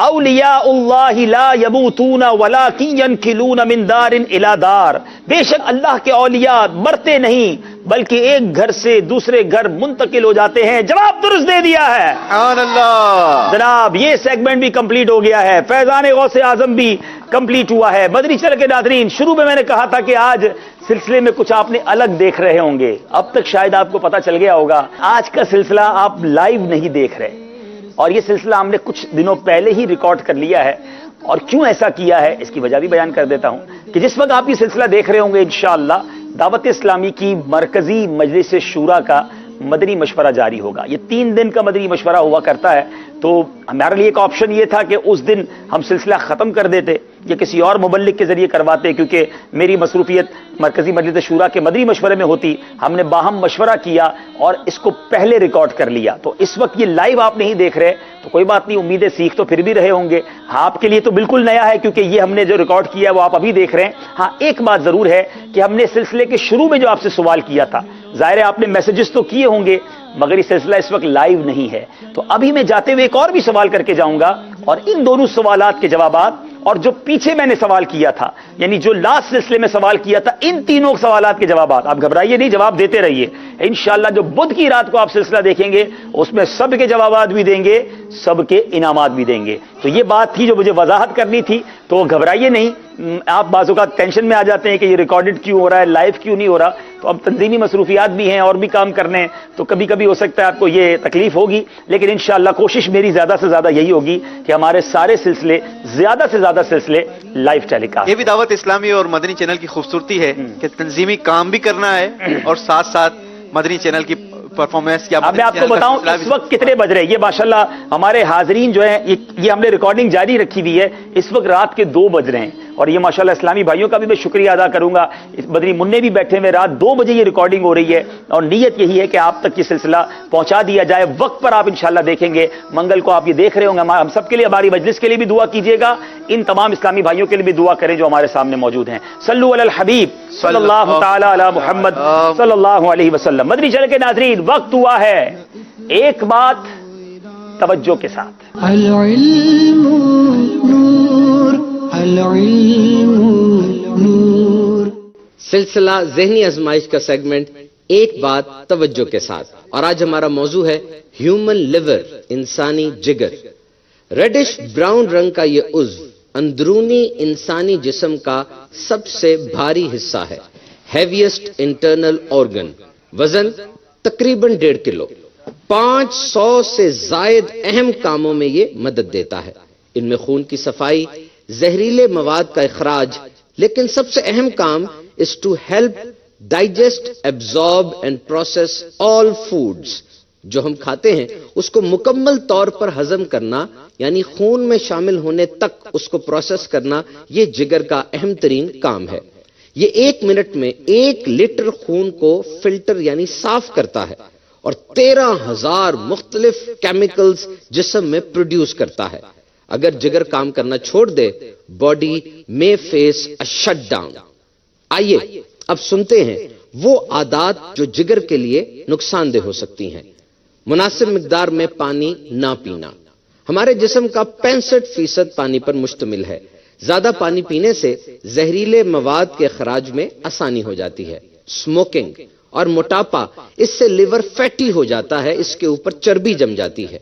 اولیاء اللہ لا یموتون ولکن ینقلون من دار الی دار. بے شک اللہ کے اولیاء مرتے نہیں بلکہ ایک گھر سے دوسرے گھر منتقل ہو جاتے ہیں. جواب درست دے دیا ہے. سبحان اللہ. جناب یہ سیگمنٹ بھی کمپلیٹ ہو گیا ہے. فیضان غوث اعظم بھی کمپلیٹ ہوا ہے. مدنی چینل کے ناظرین، شروع میں نے کہا تھا کہ آج سلسلے میں کچھ آپ نے الگ دیکھ رہے ہوں گے. اب تک شاید آپ کو پتا چل گیا ہوگا آج کا سلسلہ آپ لائیو نہیں دیکھ رہے، اور یہ سلسلہ ہم نے کچھ دنوں پہلے ہی ریکارڈ کر لیا ہے. اور کیوں ایسا کیا ہے اس کی وجہ بھی بیان کر دیتا ہوں کہ جس وقت آپ یہ سلسلہ دیکھ رہے ہوں گے انشاءاللہ دعوت اسلامی کی مرکزی مجلس شورا کا مدنی مشورہ جاری ہوگا. یہ 3 دن کا مدنی مشورہ ہوا کرتا ہے. تو ہمارے لیے ایک آپشن یہ تھا کہ اس دن ہم سلسلہ ختم کر دیتے یا کسی اور مبلغ کے ذریعے کرواتے، کیونکہ میری مصروفیت مرکزی مجلس شورا کے مدنی مشورے میں ہوتی. ہم نے باہم مشورہ کیا اور اس کو پہلے ریکارڈ کر لیا. تو اس وقت یہ لائیو آپ نہیں دیکھ رہے تو کوئی بات نہیں، امیدیں سیکھ تو پھر بھی رہے ہوں گے. ہاں آپ کے لیے تو بالکل نیا ہے کیونکہ یہ ہم نے جو ریکارڈ کیا ہے وہ آپ ابھی دیکھ رہے ہیں. ہاں ایک بات ضرور ہے کہ ہم نے سلسلے کے شروع میں جو آپ سے سوال کیا تھا، ظاہر ہے آپ نے میسیجز تو کیے ہوں گے مگر یہ سلسلہ اس وقت لائیو نہیں ہے. تو ابھی میں جاتے ہوئے ایک اور بھی سوال کر کے جاؤں گا اور ان دونوں سوالات کے جوابات اور جو پیچھے میں نے سوال کیا تھا، یعنی جو لاسٹ سلسلے میں سوال کیا تھا، ان تینوں سوالات کے جوابات آپ گھبرائیے نہیں، جواب دیتے رہیے. انشاءاللہ جو بدھ کی رات کو آپ سلسلہ دیکھیں گے اس میں سب کے جوابات بھی دیں گے، سب کے انعامات بھی دیں گے. تو یہ بات تھی جو مجھے وضاحت کرنی تھی. تو گھبرائیے نہیں. آپ بعض اوقات ٹینشن میں آ جاتے ہیں کہ یہ ریکارڈڈ کیوں ہو رہا ہے، لائیو کیوں نہیں ہو رہا. تو اب تنظیمی مصروفیات بھی ہیں اور بھی کام کرنے ہیں تو کبھی کبھی ہو سکتا ہے آپ کو یہ تکلیف ہوگی، لیکن انشاءاللہ کوشش میری زیادہ سے زیادہ یہی ہوگی کہ ہمارے سارے سلسلے، زیادہ سے زیادہ سلسلے لائیو ٹیلی کاسٹ. یہ بھی دعوت اسلامی اور مدنی چینل کی خوبصورتی ہے کہ تنظیمی کام بھی کرنا ہے اور ساتھ ساتھ مدنی چینل کی پرفارمنس کیا. اب میں آپ کو بتاؤں اس وقت کتنے بج رہے ہیں. یہ ماشاءاللہ ہمارے حاضرین جو ہیں یہ ہم نے ریکارڈنگ جاری رکھی ہوئی ہے. اس وقت رات کے 2 بج رہے ہیں اور یہ ماشاءاللہ اسلامی بھائیوں کا بھی میں شکریہ ادا کروں گا. بدری منع بھی بیٹھے ہوئے، رات 2 بجے یہ ریکارڈنگ ہو رہی ہے اور نیت یہی ہے کہ آپ تک یہ سلسلہ پہنچا دیا جائے. وقت پر آپ انشاءاللہ دیکھیں گے. منگل کو آپ یہ دیکھ رہے ہوں گے. ہم سب کے لیے، ہماری مجلس کے لیے بھی دعا کیجیے گا. ان تمام اسلامی بھائیوں کے لیے بھی دعا کریں جو ہمارے سامنے موجود ہیں. صلو علی الحبیب صلی اللہ تعالی علی محمد صلی اللہ علیہ وسلم. مدنی چینل کے ناظرین، وقت ہوا ہے ایک بات توجہ کے ساتھ. العلم نور العلم نور. سلسلہ ذہنی آزمائش کا سیگمنٹ ایک بات توجہ کے ساتھ، اور آج ہمارا موضوع ہے ہیومن لیور، انسانی جگر. ریڈش براؤن رنگ کا یہ عضو اندرونی انسانی جسم کا سب سے بھاری حصہ ہے، ہیویسٹ انٹرنل آرگن. وزن تقریباً 1.5 کلو. 500 سے زائد اہم کاموں میں یہ مدد دیتا ہے. ان میں خون کی صفائی، زہریلے مواد کا اخراج، لیکن سب سے اہم کام is to help digest, absorb and process all foods. جو ہم کھاتے ہیں اس کو مکمل طور پر ہضم کرنا، یعنی خون میں شامل ہونے تک اس کو پروسیس کرنا، یہ جگر کا اہم ترین کام ہے. یہ 1 منٹ میں 1 لیٹر خون کو فلٹر یعنی صاف کرتا ہے اور 13,000 مختلف کیمیکلز جسم میں پروڈیوس کرتا ہے. اگر جگر کام کرنا چھوڑ دے، باڈی میں فیس اے شٹ ڈاؤن. آئیے اب سنتے ہیں وہ عادات جو جگر کے لیے نقصان دہ ہو سکتی ہیں. مناسب مقدار میں پانی نہ پینا. ہمارے جسم کا 65% پانی پر مشتمل ہے. زیادہ پانی پینے سے زہریلے مواد کے اخراج میں آسانی ہو جاتی ہے. اسموکنگ اور موٹاپا، اس سے لیور فیٹی ہو جاتا ہے، اس کے اوپر چربی جم جاتی ہے.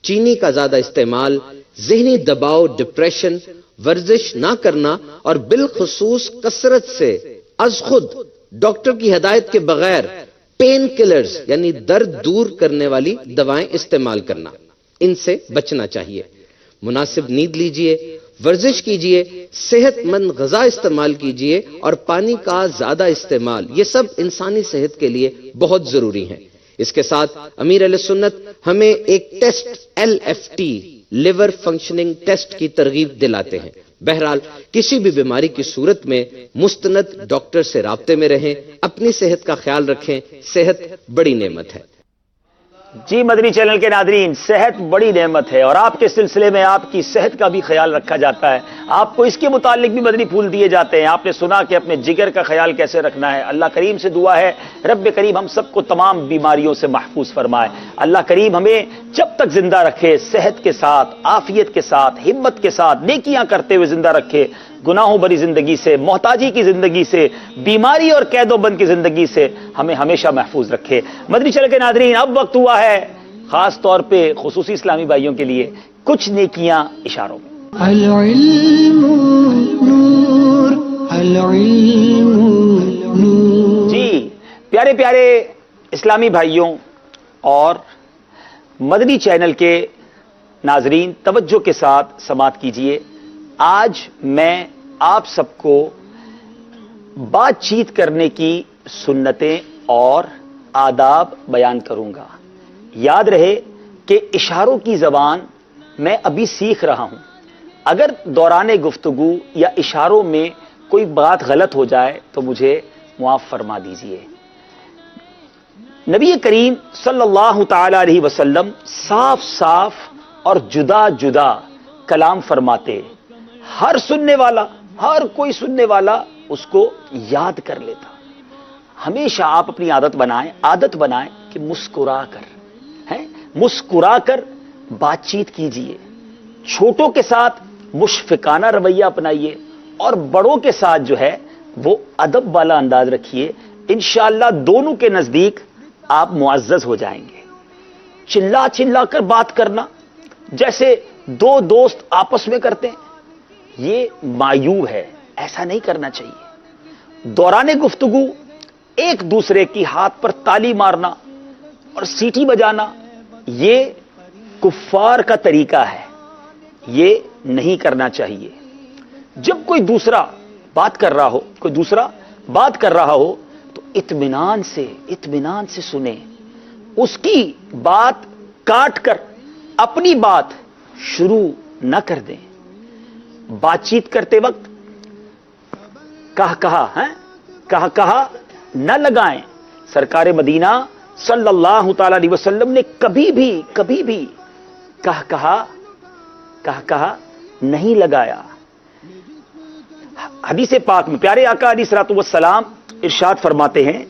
چینی کا زیادہ استعمال، ذہنی دباؤ، ڈپریشن، ورزش نہ کرنا اور بالخصوص کثرت سے از خود ڈاکٹر کی ہدایت کے بغیر پین کلرز یعنی درد دور کرنے والی دوائیں استعمال کرنا، ان سے بچنا چاہیے. مناسب نیند لیجئے، ورزش کیجئے، صحت مند غذا استعمال کیجئے اور پانی کا زیادہ استعمال، یہ سب انسانی صحت کے لیے بہت ضروری ہیں. اس کے ساتھ امیر اہل سنت ہمیں ایک test LFT liver functioning test کی ترغیب دلاتے ہیں. بہرحال کسی بھی بیماری کی صورت میں مستند ڈاکٹر سے رابطے میں رہیں، اپنی صحت کا خیال رکھیں. صحت بڑی نعمت ہے. جی مدنی چینل کے ناظرین، صحت بڑی نعمت ہے اور آپ کے سلسلے میں آپ کی صحت کا بھی خیال رکھا جاتا ہے. آپ کو اس کے متعلق بھی مدنی پھول دیے جاتے ہیں. آپ نے سنا کہ اپنے جگر کا خیال کیسے رکھنا ہے. اللہ کریم سے دعا ہے رب کریم ہم سب کو تمام بیماریوں سے محفوظ فرمائے. اللہ کریم ہمیں جب تک زندہ رکھے صحت کے ساتھ، عافیت کے ساتھ، ہمت کے ساتھ، نیکیاں کرتے ہوئے زندہ رکھے. گناہوں بری زندگی سے، محتاجی کی زندگی سے، بیماری اور قید و بند کی زندگی سے ہمیں ہمیشہ محفوظ رکھے. مدنی چینل کے ناظرین، اب وقت ہوا ہے خاص طور پہ خصوصی اسلامی بھائیوں کے لیے کچھ نیکیاں اشاروں میں. العلم نور العلم نور. جی پیارے پیارے اسلامی بھائیوں اور مدنی چینل کے ناظرین، توجہ کے ساتھ سماعت کیجئے. آج میں آپ سب کو بات چیت کرنے کی سنتیں اور آداب بیان کروں گا. یاد رہے کہ اشاروں کی زبان میں ابھی سیکھ رہا ہوں. اگر دوران گفتگو یا اشاروں میں کوئی بات غلط ہو جائے تو مجھے معاف فرما دیجئے. نبی کریم صلی اللہ تعالی علیہ وسلم صاف صاف اور جدا جدا کلام فرماتے. ہر سننے والا، ہر کوئی سننے والا اس کو یاد کر لیتا. ہمیشہ آپ اپنی عادت بنائیں کہ مسکرا کر بات چیت کیجئے. چھوٹوں کے ساتھ مشفقانہ رویہ اپنائیے اور بڑوں کے ساتھ جو ہے وہ ادب والا انداز رکھیے. انشاءاللہ دونوں کے نزدیک آپ معزز ہو جائیں گے. چلا چلا کر بات کرنا جیسے دو دوست آپس میں کرتے ہیں، یہ مایوب ہے، ایسا نہیں کرنا چاہیے. دوران گفتگو ایک دوسرے کی ہاتھ پر تالی مارنا اور سیٹی بجانا یہ کفار کا طریقہ ہے، یہ نہیں کرنا چاہیے. جب کوئی دوسرا بات کر رہا ہو تو اطمینان سے سنیں. اس کی بات کاٹ کر اپنی بات شروع نہ کر دیں. بات چیت کرتے وقت کہا نہ لگائیں. سرکار مدینہ صلی اللہ تعالی علیہ وسلم نے کبھی بھی کہا نہیں لگایا. حدیث پاک میں پیارے آقا علیہ الصلوۃ والسلام ارشاد فرماتے ہیں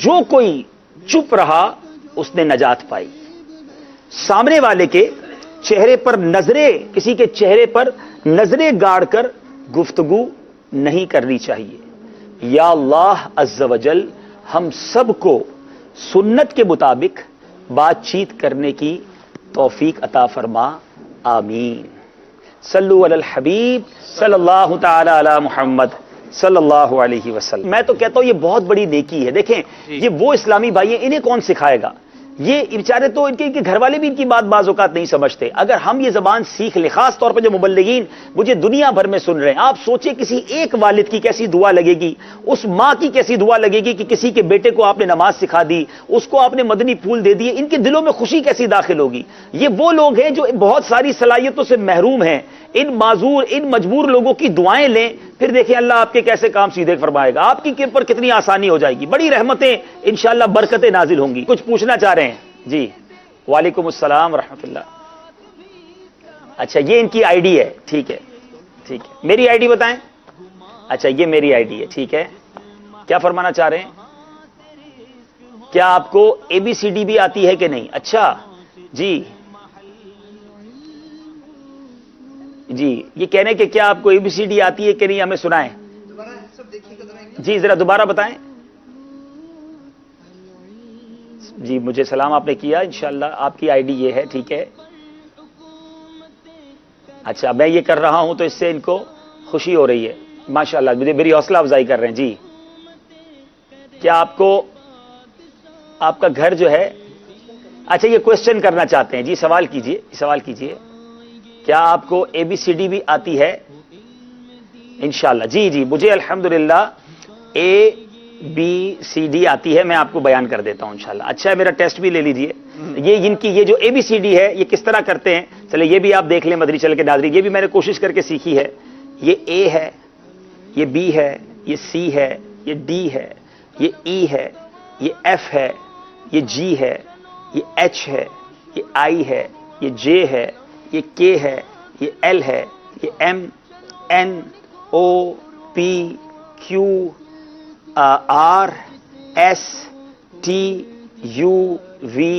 جو کوئی چپ رہا اس نے نجات پائی. سامنے والے کے چہرے پر نظریں، کسی کے چہرے پر نظریں گاڑ کر گفتگو نہیں کرنی چاہیے. یا اللہ عز و جل ہم سب کو سنت کے مطابق بات چیت کرنے کی توفیق عطا فرما. آمین. صلو علی الحبیب صلی اللہ تعالی علی محمد صلی اللہ علیہ وسلم. میں تو کہتا ہوں یہ بہت بڑی نیکی ہے. دیکھیں یہ وہ اسلامی بھائی ہیں، انہیں کون سکھائے گا؟ یہ بیچارے تو ان کے گھر والے بھی ان کی بات بعض اوقات نہیں سمجھتے. اگر ہم یہ زبان سیکھ لیں، خاص طور پر جو مبلغین مجھے دنیا بھر میں سن رہے ہیں، آپ سوچیں کسی ایک والد کی کیسی دعا لگے گی، اس ماں کی کیسی دعا لگے گی کہ کسی کے بیٹے کو آپ نے نماز سکھا دی، اس کو آپ نے مدنی پھول دے دیے، ان کے دلوں میں خوشی کیسی داخل ہوگی. یہ وہ لوگ ہیں جو بہت ساری صلاحیتوں سے محروم ہیں. ان معذور، ان مجبور لوگوں کی دعائیں لیں، پھر دیکھیں اللہ آپ کے کیسے کام سیدھے فرمائے گا. آپ کی پر کتنی آسانی ہو جائے گی، بڑی رحمتیں انشاءاللہ برکتیں نازل ہوں گی. کچھ پوچھنا چاہ رہے ہیں؟ جی وعلیکم السلام ورحمۃ اللہ. اچھا یہ ان کی آئی ڈی ہے، ٹھیک ہے ٹھیک ہے. میری آئی ڈی بتائیں. اچھا یہ میری آئی ڈی ہے، ٹھیک ہے. کیا فرمانا چاہ رہے ہیں؟ کیا آپ کو اے بی سی ڈی بھی آتی ہے کہ نہیں؟ اچھا جی جی یہ کہنے کہ کیا آپ کو اے بی سی ڈی آتی ہے کہ نہیں، ہمیں سنائیں. جی ذرا دوبارہ بتائیں. جی مجھے سلام آپ نے کیا، انشاءاللہ آپ کی آئی ڈی یہ ہے، ٹھیک ہے. اچھا میں یہ کر رہا ہوں تو اس سے ان کو خوشی ہو رہی ہے، ماشاءاللہ مجھے میری حوصلہ افزائی کر رہے ہیں. جی کیا آپ کو آپ کا گھر جو ہے، اچھا یہ کوشچن کرنا چاہتے ہیں. جی سوال کیجئے، سوال کیجئے. کیا آپ کو اے بی سی ڈی بھی آتی ہے؟ انشاءاللہ. جی جی مجھے الحمدللہ اے بی سی ڈی آتی ہے، میں آپ کو بیان کر دیتا ہوں انشاءاللہ. اچھا میرا ٹیسٹ بھی لے لیجئے. یہ ان کی یہ جو اے بی سی ڈی ہے یہ کس طرح کرتے ہیں، چلے یہ بھی آپ دیکھ لیں مدری چل کے ناظرین. یہ بھی میں نے کوشش کر کے سیکھی ہے. یہ اے ہے، یہ بی ہے، یہ سی ہے، یہ ڈی ہے، یہ ای ہے، یہ ایف ہے، یہ جی ہے، یہ ایچ ہے، یہ آئی ہے، یہ جے ہے، یہ کے ہے، یہ ایل ہے، یہ M N O P Q R S T U V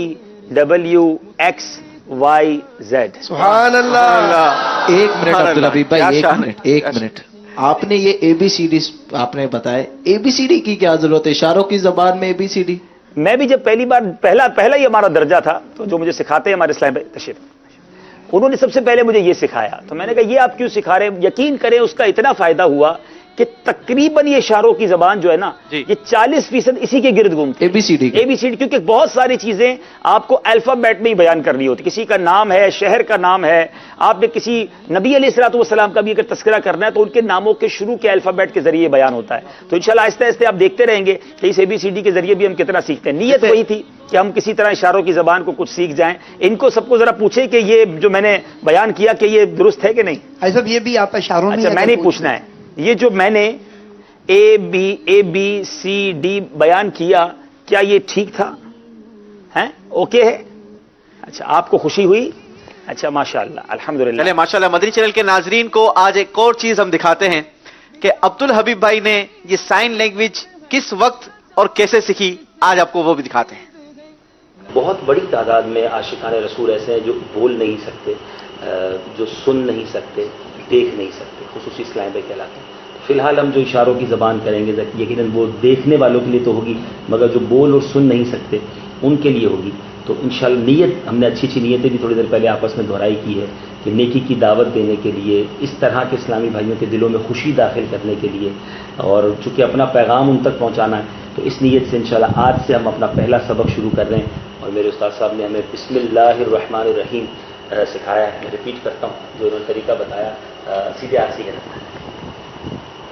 W X Y Z. سبحان اللہ. ایک منٹ عبدالحبیب بھائی، ایک منٹ. آپ نے یہ اے بی سی ڈی آپ نے بتایا، اے بی سی ڈی کی کیا ضرورت ہے؟ اشاروں کی زبان میں اے بی سی ڈی. میں بھی جب پہلی بار پہلا ہی ہمارا درجہ تھا تو جو مجھے سکھاتے ہیں ہمارے اسلام بھائی تشریف، انہوں نے سب سے پہلے مجھے یہ سکھایا. تو میں نے کہا یہ آپ کیوں سکھا رہے ہیں؟ یقین کریں اس کا اتنا فائدہ ہوا کہ تقریباً یہ اشاروں کی زبان جو ہے نا یہ 40% اسی کے گرد گھومتی ہے. اے بی سی ڈی کیونکہ بہت ساری چیزیں آپ کو الفابیٹ میں ہی بیان کرنی ہوتی. کسی کا نام ہے، شہر کا نام ہے، آپ نے کسی نبی علیہ الصلوۃ والسلام کا بھی اگر تذکرہ کرنا ہے تو ان کے ناموں کے شروع کے الفابیٹ کے ذریعے بیان ہوتا ہے. تو انشاءاللہ آہستہ آہستہ آپ دیکھتے رہیں گے کہ اس اے بی سی ڈی کے ذریعے بھی ہم کتنا سیکھتے ہیں. نیت وہی تھی کہ ہم کسی طرح اشاروں کی زبان کو کچھ سیکھ جائیں. ان کو سب کو ذرا پوچھیں کہ یہ جو میں نے بیان کیا کہ یہ درست ہے کہ نہیں. صاحب یہ بھی آپ اشاروں میں، اچھا میں نہیں پوچھنا ہے، یہ جو میں نے اے بی سی ڈی بیان کیا کیا یہ ٹھیک تھا؟ اوکے ہے؟ اچھا آپ کو خوشی ہوئی؟ اچھا ماشاءاللہ الحمدللہ. چلے ماشاءاللہ مدنی چینل کے ناظرین کو آج ایک اور چیز ہم دکھاتے ہیں کہ عبدالحبیب بھائی نے یہ سائن لینگویج کس وقت اور کیسے سیکھی، آج آپ کو وہ بھی دکھاتے ہیں. بہت بڑی تعداد میں عاشقان رسول ایسے ہیں جو بول نہیں سکتے، جو سن نہیں سکتے، دیکھ نہیں سکتے، خصوصی اسلام پہ کہلاتے ہیں. فی الحال ہم جو اشاروں کی زبان کریں گے یقیناً وہ دیکھنے والوں کے لیے تو ہوگی، مگر جو بول اور سن نہیں سکتے ان کے لیے ہوگی. تو انشاءاللہ نیت ہم نے اچھی نیتیں بھی تھوڑی دیر پہلے آپس میں دہرائی کی ہے کہ نیکی کی دعوت دینے کے لیے، اس طرح کے اسلامی بھائیوں کے دلوں میں خوشی داخل کرنے کے لیے، اور چونکہ اپنا پیغام ان تک پہنچانا ہے تو اس نیت سے انشاءاللہ آج سے ہم اپنا پہلا سبق شروع کر رہے ہیں. اور میرے استاد صاحب نے ہمیں بسم اللہ الرحمن الرحیم سکھایا ہے. میں ریپیٹ کرتا ہوں جو انہوں نے طریقہ بتایا، سیدھے ہاتھ سے کرنا ہے.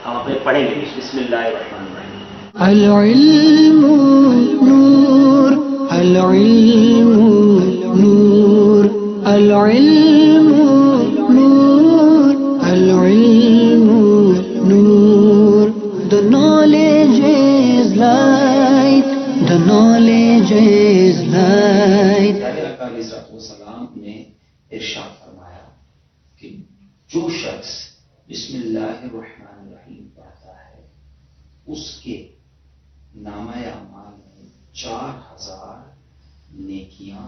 ہم اپنے پڑھیں گے بسم اللہ الرحمن الرحیم. العلم نور، العلم نور، العلم نور، العلم نور. The knowledge is light, the knowledge is light. السلام نے ارشاد فرمایا کہ جو شخص بسم اللہ الرحمن الرحیم پڑھتا ہے اس کے نامہ اعمال میں 4000 نیکیاں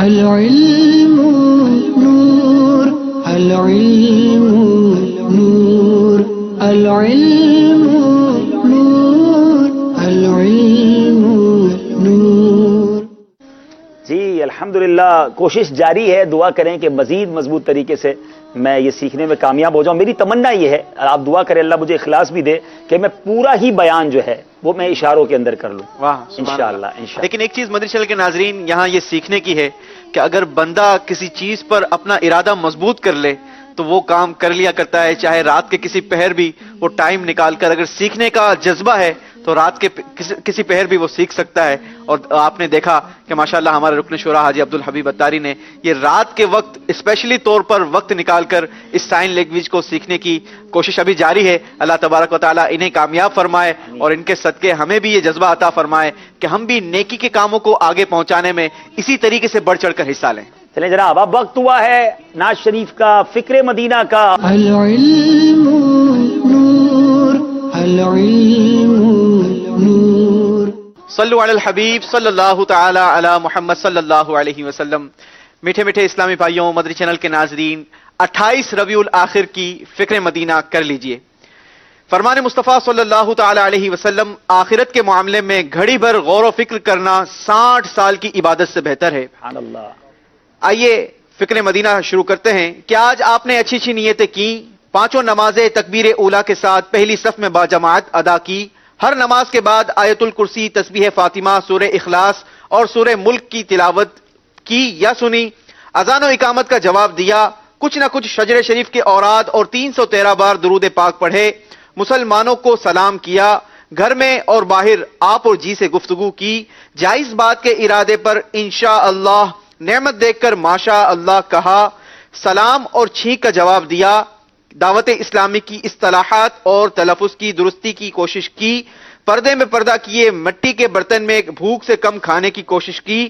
العلم نور العلم نور العلم نور العلم نور. جی الحمدللہ کوشش جاری ہے. دعا کریں کہ مزید مضبوط طریقے سے میں یہ سیکھنے میں کامیاب ہو جاؤں. میری تمنا یہ ہے, آپ دعا کریں اللہ مجھے اخلاص بھی دے کہ میں پورا ہی بیان جو ہے وہ میں اشاروں کے اندر کر لوں. واہ انشاءاللہ. لیکن ایک چیز مدنی چینل کے ناظرین یہاں یہ سیکھنے کی ہے کہ اگر بندہ کسی چیز پر اپنا ارادہ مضبوط کر لے تو وہ کام کر لیا کرتا ہے, چاہے رات کے کسی پہر بھی وہ ٹائم نکال کر. اگر سیکھنے کا جذبہ ہے تو رات کے کسی پہر بھی وہ سیکھ سکتا ہے. اور آپ نے دیکھا کہ ماشاءاللہ ہمارے رکن شورا حاجی عبدالحبیب اتاری نے یہ رات کے وقت اسپیشلی طور پر وقت نکال کر اس سائن لینگویج کو سیکھنے کی کوشش ابھی جاری ہے. اللہ تبارک و تعالیٰ انہیں کامیاب فرمائے اور ان کے صدقے ہمیں بھی یہ جذبہ عطا فرمائے کہ ہم بھی نیکی کے کاموں کو آگے پہنچانے میں اسی طریقے سے بڑھ چڑھ کر حصہ لیں. چلیں جناب اب وقت ہوا ہے ناز شریف کا, فکر مدینہ کا. العلم نور العلم نور. صلو علی الحبیب صلی اللہ تعالی علی محمد صلی اللہ علیہ وسلم. میٹھے میٹھے اسلامی بھائیوں, مدنی چینل کے ناظرین, 28 ربیع الآخر کی فکر مدینہ کر لیجئے. فرمان مصطفیٰ صلی اللہ تعالی علیہ وسلم آخرت کے معاملے میں گھڑی بھر غور و فکر کرنا 60 سال کی عبادت سے بہتر ہے. سبحان اللہ. آئیے فکر مدینہ شروع کرتے ہیں. کہ آج آپ نے اچھی اچھی نیتیں کی, 5 نمازیں تکبیر اولیٰ کے ساتھ پہلی صف میں باجماعت ادا کی, ہر نماز کے بعد آیت الکرسی, تسبیح فاطمہ, سورہ اخلاص اور سورہ ملک کی تلاوت کی یا سنی, اذان و اقامت کا جواب دیا, کچھ نہ کچھ شجر شریف کے اوراد اور 313 بار درود پاک پڑھے, مسلمانوں کو سلام کیا, گھر میں اور باہر آپ اور جی سے گفتگو کی, جائز بات کے ارادے پر انشاءاللہ نعمت دیکھ کر ماشاء اللہ کہا, سلام اور چھینک کا جواب دیا, دعوت اسلامی کی اصطلاحات اور تلفظ کی درستی کی کوشش کی, پردے میں پردہ کیے, مٹی کے برتن میں بھوک سے کم کھانے کی کوشش کی,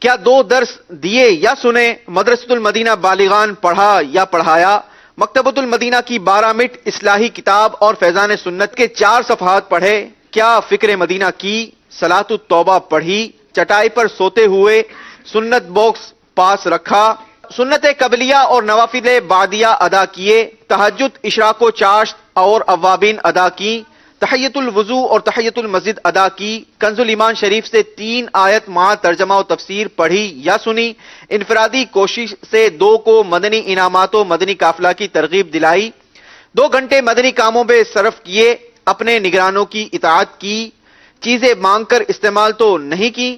کیا 2 درس دیے یا سنے, مدرسۃ المدینہ بالغان پڑھا یا پڑھایا, مکتبۃ المدینہ کی 12 مٹ اصلاحی کتاب اور فیضان سنت کے 4 صفحات پڑھے, کیا فکر مدینہ کی, صلاۃ التوبہ پڑھی, چٹائی پر سوتے ہوئے سنت باکس پاس رکھا, سنت قبلیہ اور نوافل بعدیہ ادا کیے, تہجد, اشراق و چاشت اور اوابین ادا کی, تحیت الوضو اور تحیت المسجد ادا کی, کنز الایمان شریف سے 3 آیت مع ترجمہ و تفسیر پڑھی یا سنی, انفرادی کوشش سے 2 کو مدنی انعامات و مدنی قافلہ کی ترغیب دلائی, 2 گھنٹے مدنی کاموں میں صرف کیے, اپنے نگرانوں کی اطاعت کی, چیزیں مانگ کر استعمال تو نہیں کی,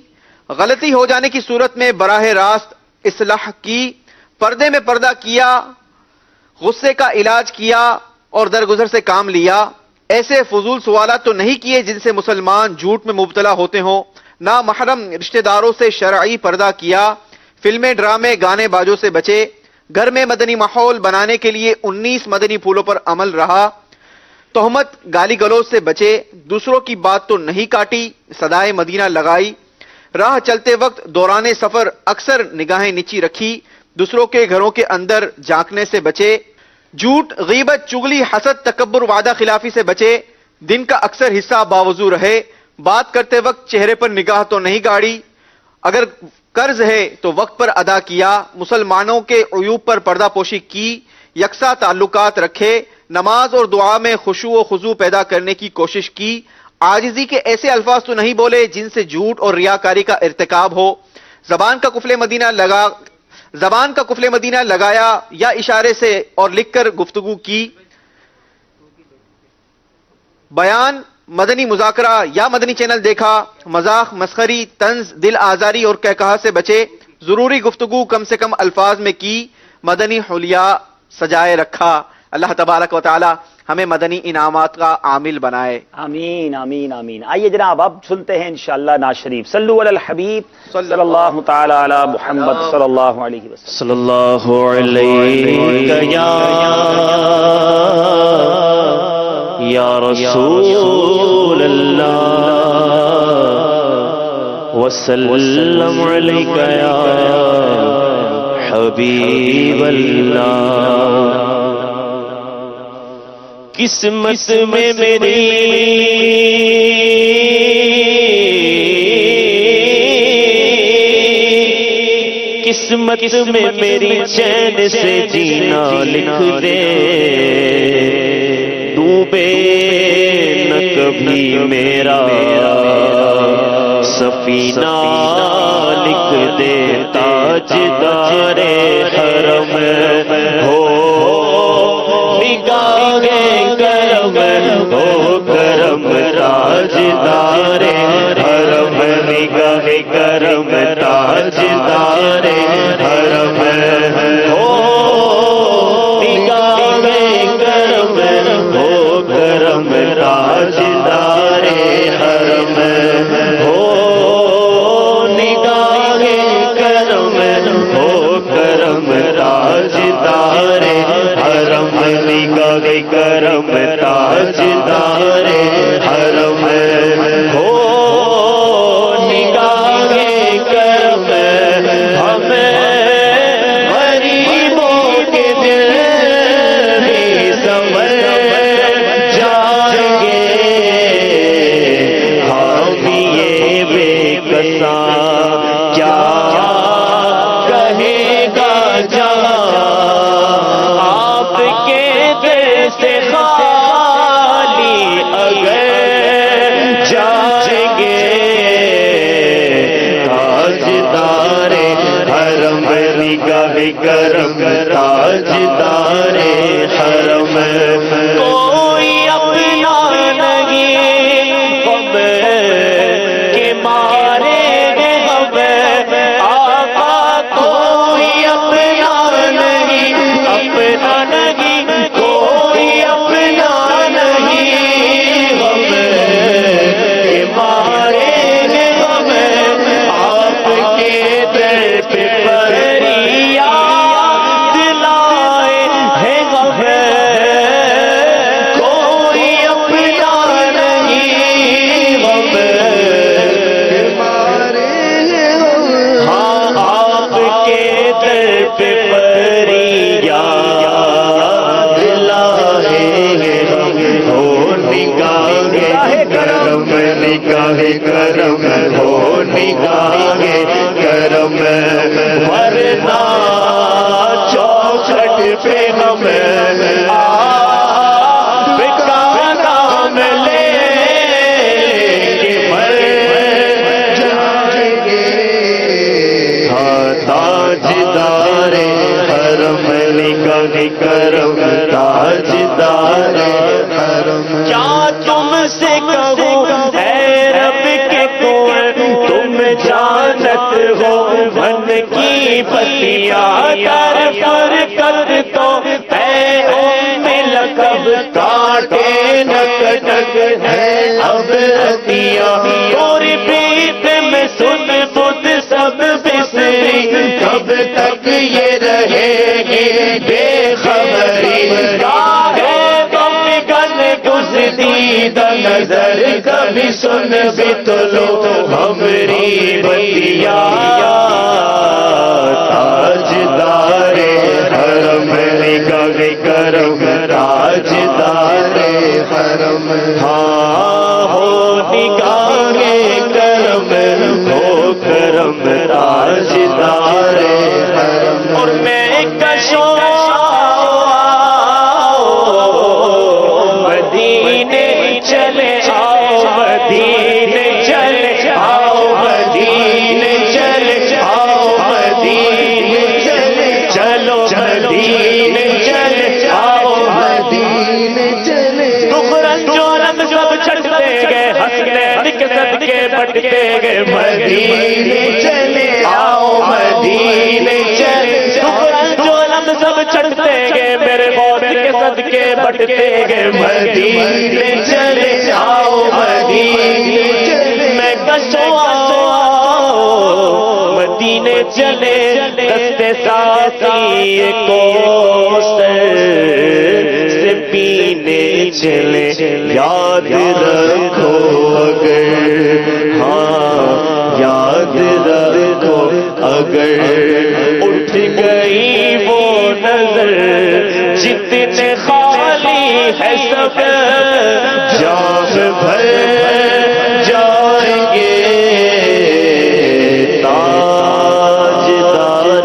غلطی ہو جانے کی صورت میں براہ راست اصلاح کی, پردے میں پردہ کیا, غصے کا علاج کیا اور درگزر سے کام لیا, ایسے فضول سوالات تو نہیں کیے جن سے مسلمان جھوٹ میں مبتلا ہوتے ہوں, نہ محرم رشتہ داروں سے شرعی پردہ کیا, فلمیں, ڈرامے, گانے باجوں سے بچے, گھر میں مدنی ماحول بنانے کے لیے 19 مدنی پھولوں پر عمل رہا, تہمت گالی گلوچ سے بچے, دوسروں کی بات تو نہیں کاٹی, صدائے مدینہ لگائی, راہ چلتے وقت دوران سفر اکثر نگاہیں نیچی رکھی, دوسروں کے گھروں کے اندر جھانکنے سے بچے, جھوٹ, غیبت, چغلی, حسد, تکبر, وعدہ خلافی سے بچے, دن کا اکثر حصہ باوضو رہے, بات کرتے وقت چہرے پر نگاہ تو نہیں گاڑی, اگر قرض ہے تو وقت پر ادا کیا, مسلمانوں کے عیوب پر پردہ پوشی کی, یکساں تعلقات رکھے, نماز اور دعا میں خشوع و خضوع پیدا کرنے کی کوشش کی, عاجزی کے ایسے الفاظ تو نہیں بولے جن سے جھوٹ اور ریاکاری کا ارتکاب ہو, زبان کا قفل مدینہ لگایا یا اشارے سے اور لکھ کر گفتگو کی, بیان, مدنی مذاکرہ یا مدنی چینل دیکھا, مذاق, مسخری, طنز, دل آزاری اور کہکہا سے بچے, ضروری گفتگو کم سے کم الفاظ میں کی, مدنی حلیہ سجائے رکھا. اللہ تبارک و تعالی ہمیں مدنی انعامات کا عامل بنائے. آمین آمین آمین. آئیے جناب اب سنتے ہیں انشاءاللہ ناز شریف. صلو علی الحبیب صلی اللہ تعالی علی محمد صلی اللہ علیہ وسلم. صلی اللہ علیہ یا رسول اللہ وسلم علیک یا حبیب اللہ. قسمت میں میری قسمت میں میری چین سے جینا لکھ دے، ڈوبے نہ کبھی میرا سفینہ لکھ دے، تاجدار حرم ہو نگاہ کرم ہو کرم، تاجدار حرم نگاہ کرم، تاجدار حرم ہو نگاہ کرم ہو کرم، تاجدار حرم ہو نگاہ کرم ہو کرم، تاجدار حرم نگاہ کرم، تاجدار حرم ہو نگاہ کرم، ہمیں غریبوں کے دل بھی سمجھ جائیں گے، ہم یہ بے کساں کیا کہے گا جہاں آپ کے در سے خالی اگر جائیں گے، تاجدار حرم نگاہ کرم، تاجدار حرم کوئی اپنا نہیں غم کے مارے گے ہم، آقا کوئی اپنا نہیں، اپنا نہیں کوئی اپنا نہیں، غم کے مارے گے ہم، آپ کے در پہ فریاد لائے ہیں غم، کوئی اپنا نہیں غم کے مارے گے ہم، ہاں آپ کے در پہ فریاد لائے ہیں ہم، ہو نگاہ کرم نگاہ کرم ہو نگاہ کرم، ورنہ چوکھٹ پہ ہم آپ کا نام لے کے مر جائیں گے، ہاں تاجدار حرم نگاہ کرم، تاجدار حرم کیا تم سے کہوں اے رب کے کون تم جانت ہو، من کی بتیاں در فرقت تو اے ام لقب، کاٹے نہ کٹک ہے اب عطیہ، اور بیت میں سن بدھ سب بسری، کب تک یہ رہے گی بے خبری، گاہے غم گن گزدیدہ نظر، کبھی سن بھی تو لو ہمری بتیاں، تاجدار حرم نگاہ کرم، تاجدار حرم ہاں ہو نگاہ کرم ہو کرم، تاجدار حرم، اور میں کشوں مدینے چلے آؤ، مدینے چلے آؤ، مدینے چلے آؤ، مدینے چلے چلو، مدینے چلے آؤ، مدینے چلے دخرن جو رنگ سب چھٹتے گئے، ہنستے کے صدقے بٹتے گئے، مدینے چلے آؤ، مدینے چلے دخرن جو رنگ سب چھٹتے گئے، میرے موت کے صدقے بٹتے گئے، مدینے چلے آؤ، مدینے چلے میں کشوں آؤ، مدینے چلے دستے ساتھی کو سے پینے چلے، یاد رکھو اگر ہاں یاد رکھو اگر اٹھ گئی وہ نظر، جتنے خالی ہے سب جام بھر جائیں گے، تاجدار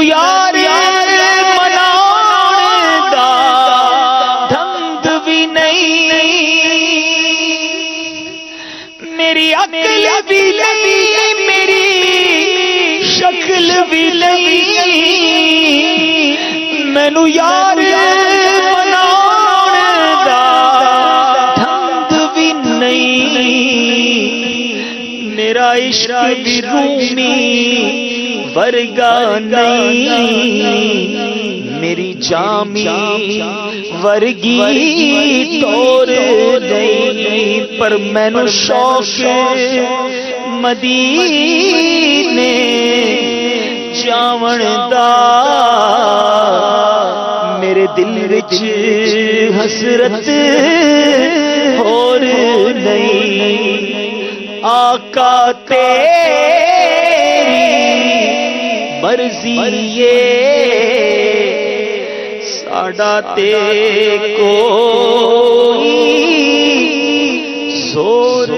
مینو یار مناؤن دا دھند بھی نہیں، میری عقل بھی نہیں، میری شکل بھی نہیں، مینو یار مناؤن دا دھند بھی نہیں، میرا عشق بھی رومی ورگا نہیں، میری جامی ورگی ٹور نہیں، پر مینو شوق مدینے جاون دا، میرے دل وچ حسرت ہور نہیں، آقا تیری مرضی یہ ساڈا تے کوئی زور۔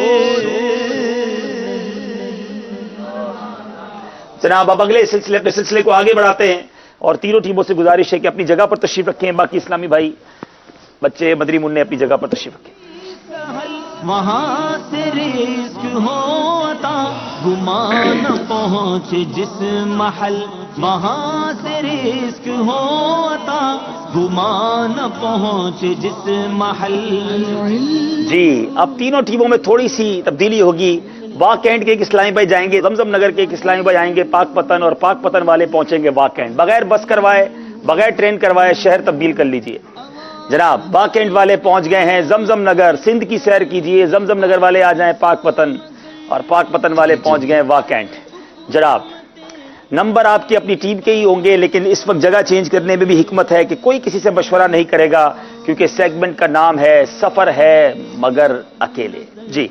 جناب اب اگلے سلسلے کو آگے بڑھاتے ہیں اور تینوں ٹیموں سے گزارش ہے کہ اپنی جگہ پر تشریف رکھیں، باقی اسلامی بھائی بچے مدری منع اپنی جگہ پر تشریف رکھیں۔ وہاں سے رزق ہوتا گمان پہنچ جس محل، وہاں سے رزق ہوتا گمان پہنچ جس محل۔ جی اب تینوں ٹیموں میں تھوڑی سی تبدیلی ہوگی، واک اینڈ کے ایک اسلامی بھائی جائیں گے، زمزم نگر کے ایک اسلامی بھائی آئیں گے پاک پتن، اور پاک پتن والے پہنچیں گے واک اینڈ، بغیر بس کروائے بغیر ٹرین کروائے شہر تبدیل کر لیجئے۔ جناب واک اینڈ والے پہنچ گئے ہیں زمزم نگر، سندھ کی سیر کیجئے، زمزم نگر والے آ جائیں پاک پتن، اور پاک پتن والے پہنچ گئے واک اینڈ۔ جناب نمبر آپ کی اپنی ٹیم کے ہی ہوں گے، لیکن اس وقت جگہ چینج کرنے میں بھی حکمت ہے کہ کوئی کسی سے مشورہ نہیں کرے گا، کیونکہ سیگمنٹ کا نام ہے سفر ہے مگر اکیلے۔ جی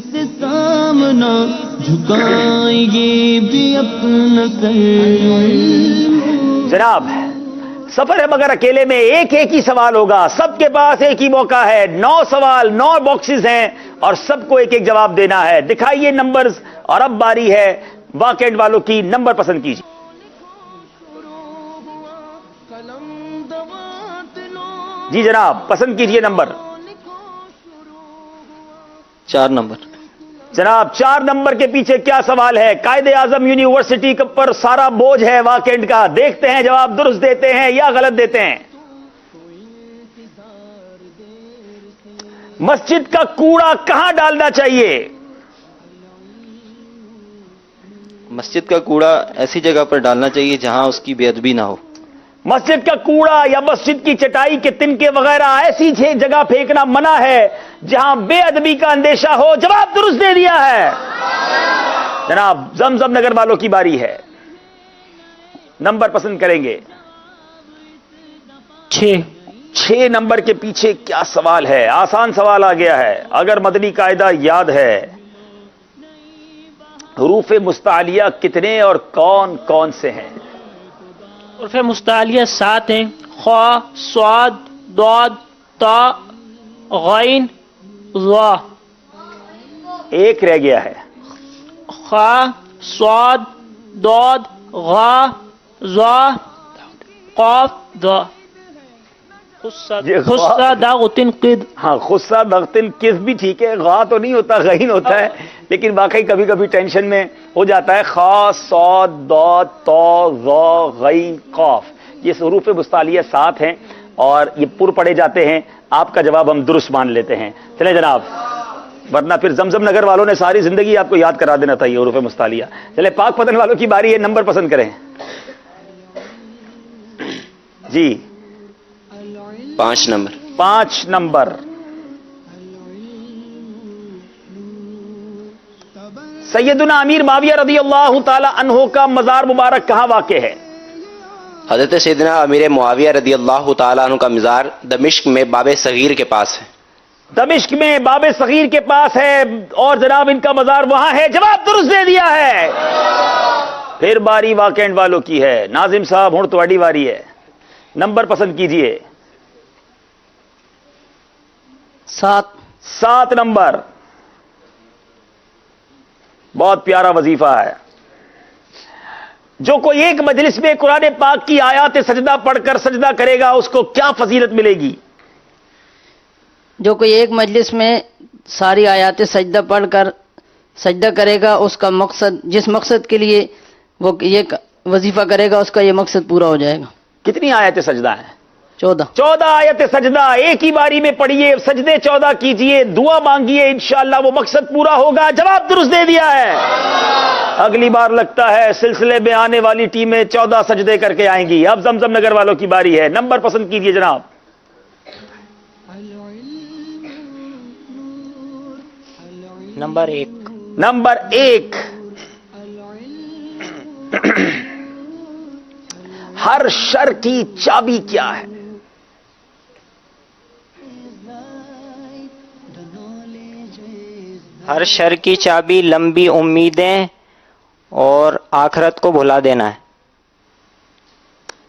سے سامنا جھکائیں گے بھی اپنا سر۔ جناب سفر ہے مگر اکیلے میں ایک ہی سوال ہوگا، سب کے پاس ایک ہی موقع ہے، 9 سوال 9 باکسز ہیں اور سب کو ایک جواب دینا ہے۔ دکھائیے نمبرز، اور اب باری ہے واک اینڈ والوں کی، نمبر پسند کیجیے۔ جی جناب پسند کیجیے نمبر۔ 4 نمبر۔ جناب 4 نمبر کے پیچھے کیا سوال ہے؟ قائد اعظم یونیورسٹی پر سارا بوجھ ہے واک اینڈ کا، دیکھتے ہیں جواب درست دیتے ہیں یا غلط دیتے ہیں۔ مسجد کا کوڑا کہاں ڈالنا چاہیے؟ مسجد کا کوڑا ایسی جگہ پر ڈالنا چاہیے جہاں اس کی بے ادبی نہ ہو۔ مسجد کا کوڑا یا مسجد کی چٹائی کے تنکے وغیرہ ایسی جگہ پھینکنا منع ہے جہاں بے ادبی کا اندیشہ ہو۔ جواب درست دے دیا ہے۔ جناب زمزم نگر والوں کی باری ہے، نمبر پسند کریں گے۔ 6 نمبر کے پیچھے کیا سوال ہے؟ آسان سوال آ گیا ہے، اگر مدنی قاعدہ یاد ہے۔ حروف مستعلیہ کتنے اور کون کون سے ہیں؟ حروف مستعلیہ 7 ہیں، خا، صاد، ضاد، تا، غین، ظا۔ ایک رہ گیا ہے، خا، صاد، ضاد، غا، ظا، قاف، ذا۔ خصہ داغتن قد۔ ہاں خصہ داغتن قد بھی ٹھیک ہے، غا تو نہیں ہوتا غین ہوتا ہے، لیکن واقعی کبھی کبھی ٹینشن میں ہو جاتا ہے۔ خا، صاد، ضاد، طا، ظا، غین، قاف، یہ حروف مستعلیہ 7 ہیں اور یہ پر پڑے جاتے ہیں۔ آپ کا جواب ہم درست مان لیتے ہیں۔ چلیں جناب، ورنہ پھر زمزم نگر والوں نے ساری زندگی آپ کو یاد کرا دینا تھا یہ حروف مستعلیہ۔ چلے پاک پتن والوں کی باری ہے، نمبر پسند کریں۔ جی 5 نمبر۔ 5 نمبر۔ سیدنا امیر معاویہ رضی اللہ تعالی عنہ کا مزار مبارک کہاں واقع ہے؟ حضرت سیدنا امیر معاویہ رضی اللہ تعالیٰ عنہ کا مزار دمشق میں باب صغیر کے پاس ہے۔ دمشق میں باب صغیر کے پاس ہے اور جناب ان کا مزار وہاں ہے۔ جواب درست دے دیا ہے۔ پھر باری واک اینڈ والوں کی ہے۔ ناظم صاحب ہوں تہاڈی واری ہے، نمبر پسند کیجئے۔ 7 نمبر، بہت پیارا وظیفہ ہے۔ جو کوئی ایک مجلس میں قرآن پاک کی آیات سجدہ پڑھ کر سجدہ کرے گا اس کو کیا فضیلت ملے گی؟ جو کوئی ایک مجلس میں ساری آیات سجدہ پڑھ کر سجدہ کرے گا اس کا مقصد، جس مقصد کے لیے وہ یہ وظیفہ کرے گا اس کا یہ مقصد پورا ہو جائے گا۔ کتنی آیت سجدہ ہیں؟ 14 آیت سجدہ ایک ہی باری میں پڑھیے، سجدے 14 کیجئے، دعا مانگیے، انشاءاللہ وہ مقصد پورا ہوگا۔ جواب درست دے دیا ہے۔ اگلی بار لگتا ہے سلسلے میں آنے والی ٹیمیں 14 سجدے کر کے آئیں گی۔ اب زمزم نگر والوں کی باری ہے، نمبر پسند کیجئے جناب۔ نمبر 1۔ نمبر 1، ہر شر کی چابی کیا ہے؟ ہر شر کی چابی لمبی امیدیں اور آخرت کو بھلا دینا ہے۔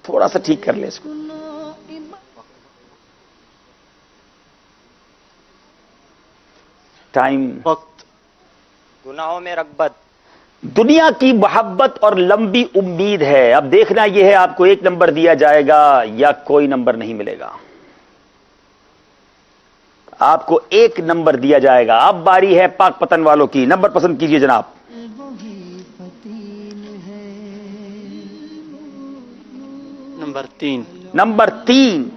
تھوڑا سا ٹھیک کر لیں اس کو۔ ٹائم، وقت، گناہوں میں رغبت، دنیا کی محبت اور لمبی امید ہے۔ اب دیکھنا یہ ہے آپ کو 1 نمبر دیا جائے گا یا کوئی نمبر نہیں ملے گا۔ آپ کو 1 نمبر دیا جائے گا۔ اب باری ہے پاک پتن والوں کی، نمبر پسند کیجئے جناب۔ نمبر 3۔ نمبر 3،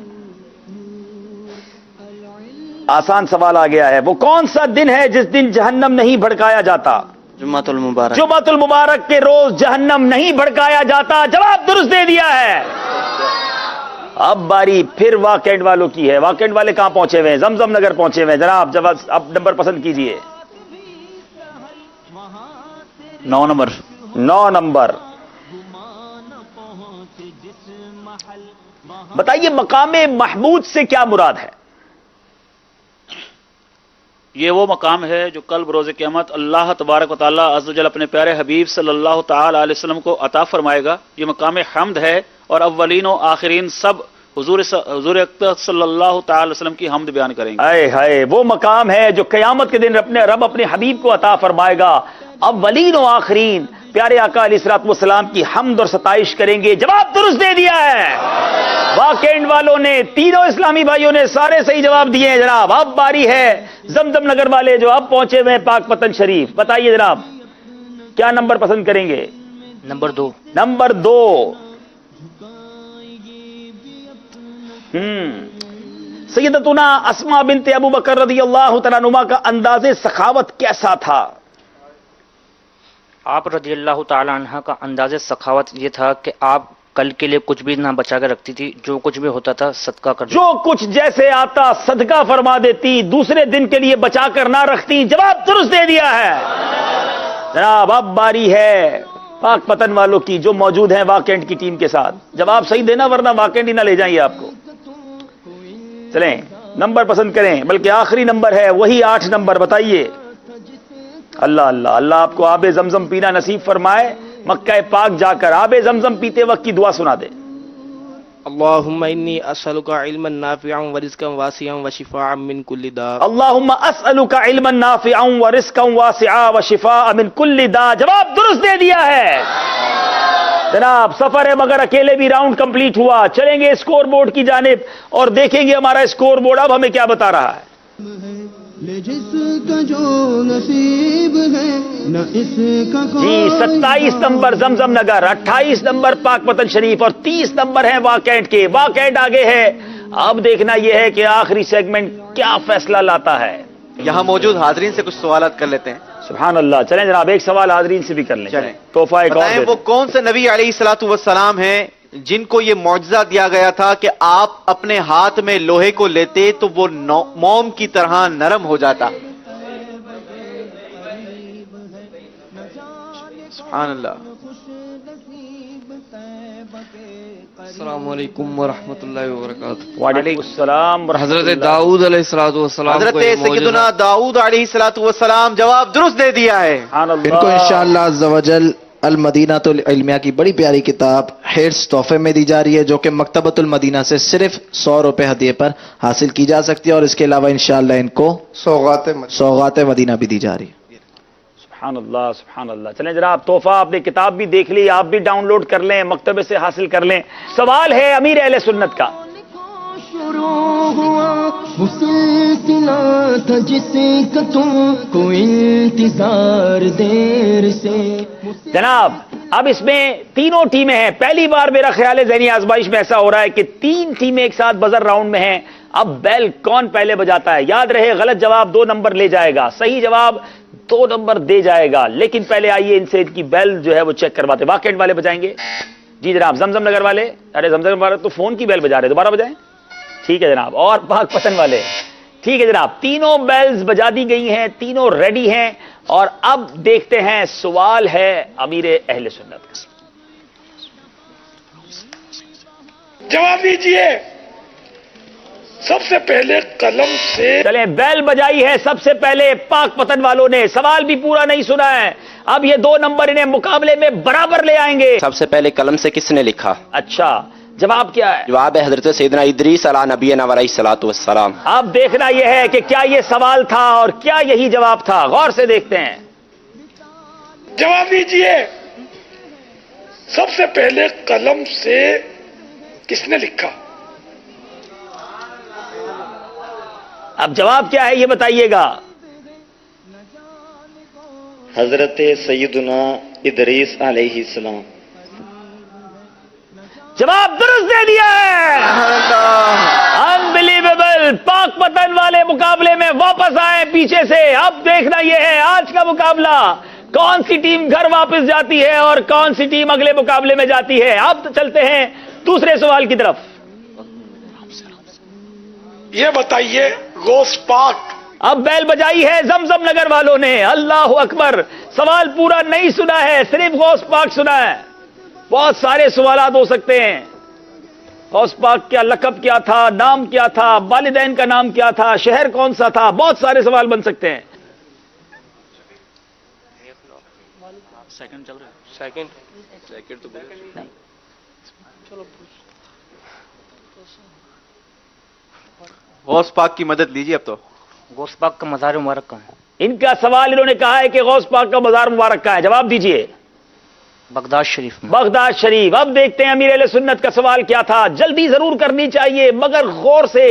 آسان سوال آ گیا ہے۔ وہ کون سا دن ہے جس دن جہنم نہیں بھڑکایا جاتا؟ جمعۃ المبارک۔ جمعۃ المبارک کے روز جہنم نہیں بھڑکایا جاتا۔ جواب درست دے دیا ہے۔ اب باری پھر واکینڈ والوں کی ہے۔ واکینڈ والے کہاں پہنچے ہوئے ہیں؟ زمزم نگر پہنچے ہوئے ہیں جناب۔ جب اب نمبر پسند کیجئے۔ 9 نمبر۔ 9 نمبر، بتائیے مقام محمود سے کیا مراد ہے؟ یہ وہ مقام ہے جو کل بروز قیامت اللہ تبارک و تعالیٰ عز و جل اپنے پیارے حبیب صلی اللہ تعالی علیہ وسلم کو عطا فرمائے گا۔ یہ مقام حمد ہے اور اولین و آخرین سب حضور اکرم صلی اللہ تعالی علیہ وسلم کی حمد بیان کریں گے۔ اے ہائے، وہ مقام ہے جو قیامت کے دن رب اپنے حبیب کو عطا فرمائے گا۔ اولین و آخرین پیارے آقا علیہ الصلوۃ والسلام کی حمد اور ستائش کریں گے۔ جواب درست دے دیا ہے۔ واکینڈ والوں نے، تینوں اسلامی بھائیوں نے سارے صحیح جواب دیے ہیں جناب۔ اب باری ہے زمزم نگر والے جو اب پہنچے ہوئے ہیں پاک پتن شریف۔ بتائیے جناب کیا نمبر پسند کریں گے؟ نمبر 2۔ نمبر 2، سیدتنا اسماء بنت ابو بکر رضی اللہ تعالیٰ عنہا کا انداز سخاوت کیسا تھا؟ آپ رضی اللہ تعالی عنہ کا انداز سخاوت یہ تھا کہ آپ کل کے لیے کچھ بھی نہ بچا کر رکھتی تھی، جو کچھ بھی ہوتا تھا صدقہ کر دیتی، جو کچھ جیسے آتا صدقہ فرما دیتی، دوسرے دن کے لیے بچا کر نہ رکھتی۔ جواب درست دے دیا ہے جناب۔ اب باری ہے پاک پتن والوں کی جو موجود ہیں واکینڈ کی ٹیم کے ساتھ۔ جواب صحیح دینا ورنہ واکینڈ ہی نہ لے جائیں گے آپ کو۔ چلیں نمبر پسند کریں، بلکہ آخری نمبر ہے وہی 8 نمبر۔ بتائیے۔ اللہ اللہ اللہ آپ کو آب زمزم پینا نصیب فرمائے۔ مکہ پاک جا کر آب زمزم پیتے وقت کی دعا سنا دے۔ اللہم انی اسألک علما نافعا ورزقا واسعا وشفاء من کل داء۔ اللہم اسألک علما نافعا ورزقا واسعا وشفاء من کل داء۔ جواب درست دے دیا ہے جناب۔ سفر ہے مگر اکیلے بھی راؤنڈ کمپلیٹ ہوا۔ چلیں گے اسکور بورڈ کی جانب اور دیکھیں گے ہمارا اسکور بورڈ اب ہمیں کیا بتا رہا ہے۔ جس کا جو نصیب ہے نہ اس کا جی 27 نمبر زمزم نگر، 28 نمبر پاک پتن شریف اور 30 نمبر ہیں واکینڈ کے۔ واکینڈ آگے ہے۔ اب دیکھنا یہ ہے کہ آخری سیگمنٹ کیا فیصلہ لاتا ہے۔ یہاں موجود حاضرین سے کچھ سوالات کر لیتے ہیں۔ سبحان اللہ۔ چلیں جناب ایک سوال حاضرین سے بھی کر لیں۔ تحفہ ایک اور بتائیں وہ کون سے نبی علیہ الصلوۃ والسلام ہیں جن کو یہ معجزہ دیا گیا تھا کہ آپ اپنے ہاتھ میں لوہے کو لیتے تو وہ موم کی طرح نرم ہو جاتا؟ سبحان اللہ۔ السلام علیکم ورحمۃ اللہ وبرکاتہ۔ وعلیکم السلام حضرت داؤد علیہ الصلوۃ والسلام حضرت سیدنا داؤد علیہ الصلوۃ والسلام جواب درست دے دیا ہے۔ ان کو انشاءاللہ عز و جل المدینہ العلمیہ کی بڑی پیاری کتاب ہیرس تحفے میں دی جا رہی ہے، جو کہ مکتبۃ المدینہ سے صرف 100 روپے ہدیے پر حاصل کی جا سکتی ہے، اور اس کے علاوہ انشاءاللہ ان کو سوغات مدینہ بھی دی جا رہی ہے۔ سبحان اللہ سبحان اللہ. چلیں جناب, تحفہ آپ نے کتاب بھی دیکھ لی, آپ بھی ڈاؤن لوڈ کر لیں, مکتبے سے حاصل کر لیں. سوال ہے امیر اہل سنت کا. شروع ہوا وہ سلسلہ تھا جس کا تم کو انتظار دیر سے. جناب اب اس میں تینوں ٹیمیں ہیں. پہلی بار میرا خیال ہے ذہنی آزمائش میں ایسا ہو رہا ہے کہ 3 ٹیمیں ایک ساتھ بزر راؤنڈ میں ہیں. اب بیل کون پہلے بجاتا ہے؟ یاد رہے غلط جواب 2 نمبر لے جائے گا, صحیح جواب 2 نمبر دے جائے گا. لیکن پہلے آئیے ان سے ان کی بیل جو ہے وہ چیک کرواتے. واقعات والے بجائیں گے. جی جناب. زمزم نگر والے, ارے زمزم نگر والے تو فون کی بیل بجا رہے, دوبارہ بجائیں. ٹھیک ہے جناب. اور پاک پتن والے, ٹھیک ہے جناب. تینوں بیلز بجا دی گئی ہیں, تینوں ریڈی ہیں. اور اب دیکھتے ہیں سوال ہے امیر اہل سنت کا. جواب دیجئے. سب سے پہلے قلم سے. چلیں, بیل بجائی ہے سب سے پہلے پاک پتن والوں نے. سوال بھی پورا نہیں سنا ہے. اب یہ 2 نمبر انہیں مقابلے میں برابر لے آئیں گے. سب سے پہلے قلم سے کس نے لکھا؟ اچھا, جواب کیا ہے؟ جواب ہے حضرت سیدنا ادریس علی نبینا علیہ الصلوۃ والسلام. اب دیکھنا یہ ہے کہ کیا یہ سوال تھا اور کیا یہی جواب تھا. غور سے دیکھتے ہیں. جواب دیجئے. سب سے پہلے قلم سے کس نے لکھا؟ اب جواب کیا ہے یہ بتائیے گا. حضرت سیدنا ادریس علیہ السلام. جواب درست دے دیا ہے. انبلیویبل. پاک پتن والے مقابلے میں واپس آئے پیچھے سے. اب دیکھنا یہ ہے آج کا مقابلہ, کون سی ٹیم گھر واپس جاتی ہے اور کون سی ٹیم اگلے مقابلے میں جاتی ہے. اب چلتے ہیں دوسرے سوال کی طرف. یہ بتائیے غوث پاک. اب بیل بجائی ہے زمزم نگر والوں نے. اللہ اکبر. سوال پورا نہیں سنا ہے, صرف غوث پاک سنا ہے. بہت سارے سوالات ہو سکتے ہیں. غوث پاک کیا لقب کیا تھا, نام کیا تھا, والدین کا نام کیا تھا, شہر کون سا تھا, بہت سارے سوال بن سکتے ہیں. سیکنڈ چل رہا ہے. سیکنڈ تو غوث پاک کی مدد لیجیے. اب تو غوث پاک کا مزار مبارک کہاں ہے؟ ان کا سوال انہوں نے کہا ہے کہ غوث پاک کا مزار مبارک کہاں ہے. جواب دیجئے. بغداد شریف میں. بغداد شریف. اب دیکھتے ہیں امیر اہل سنت کا سوال کیا تھا. جلدی ضرور کرنی چاہیے مگر غور سے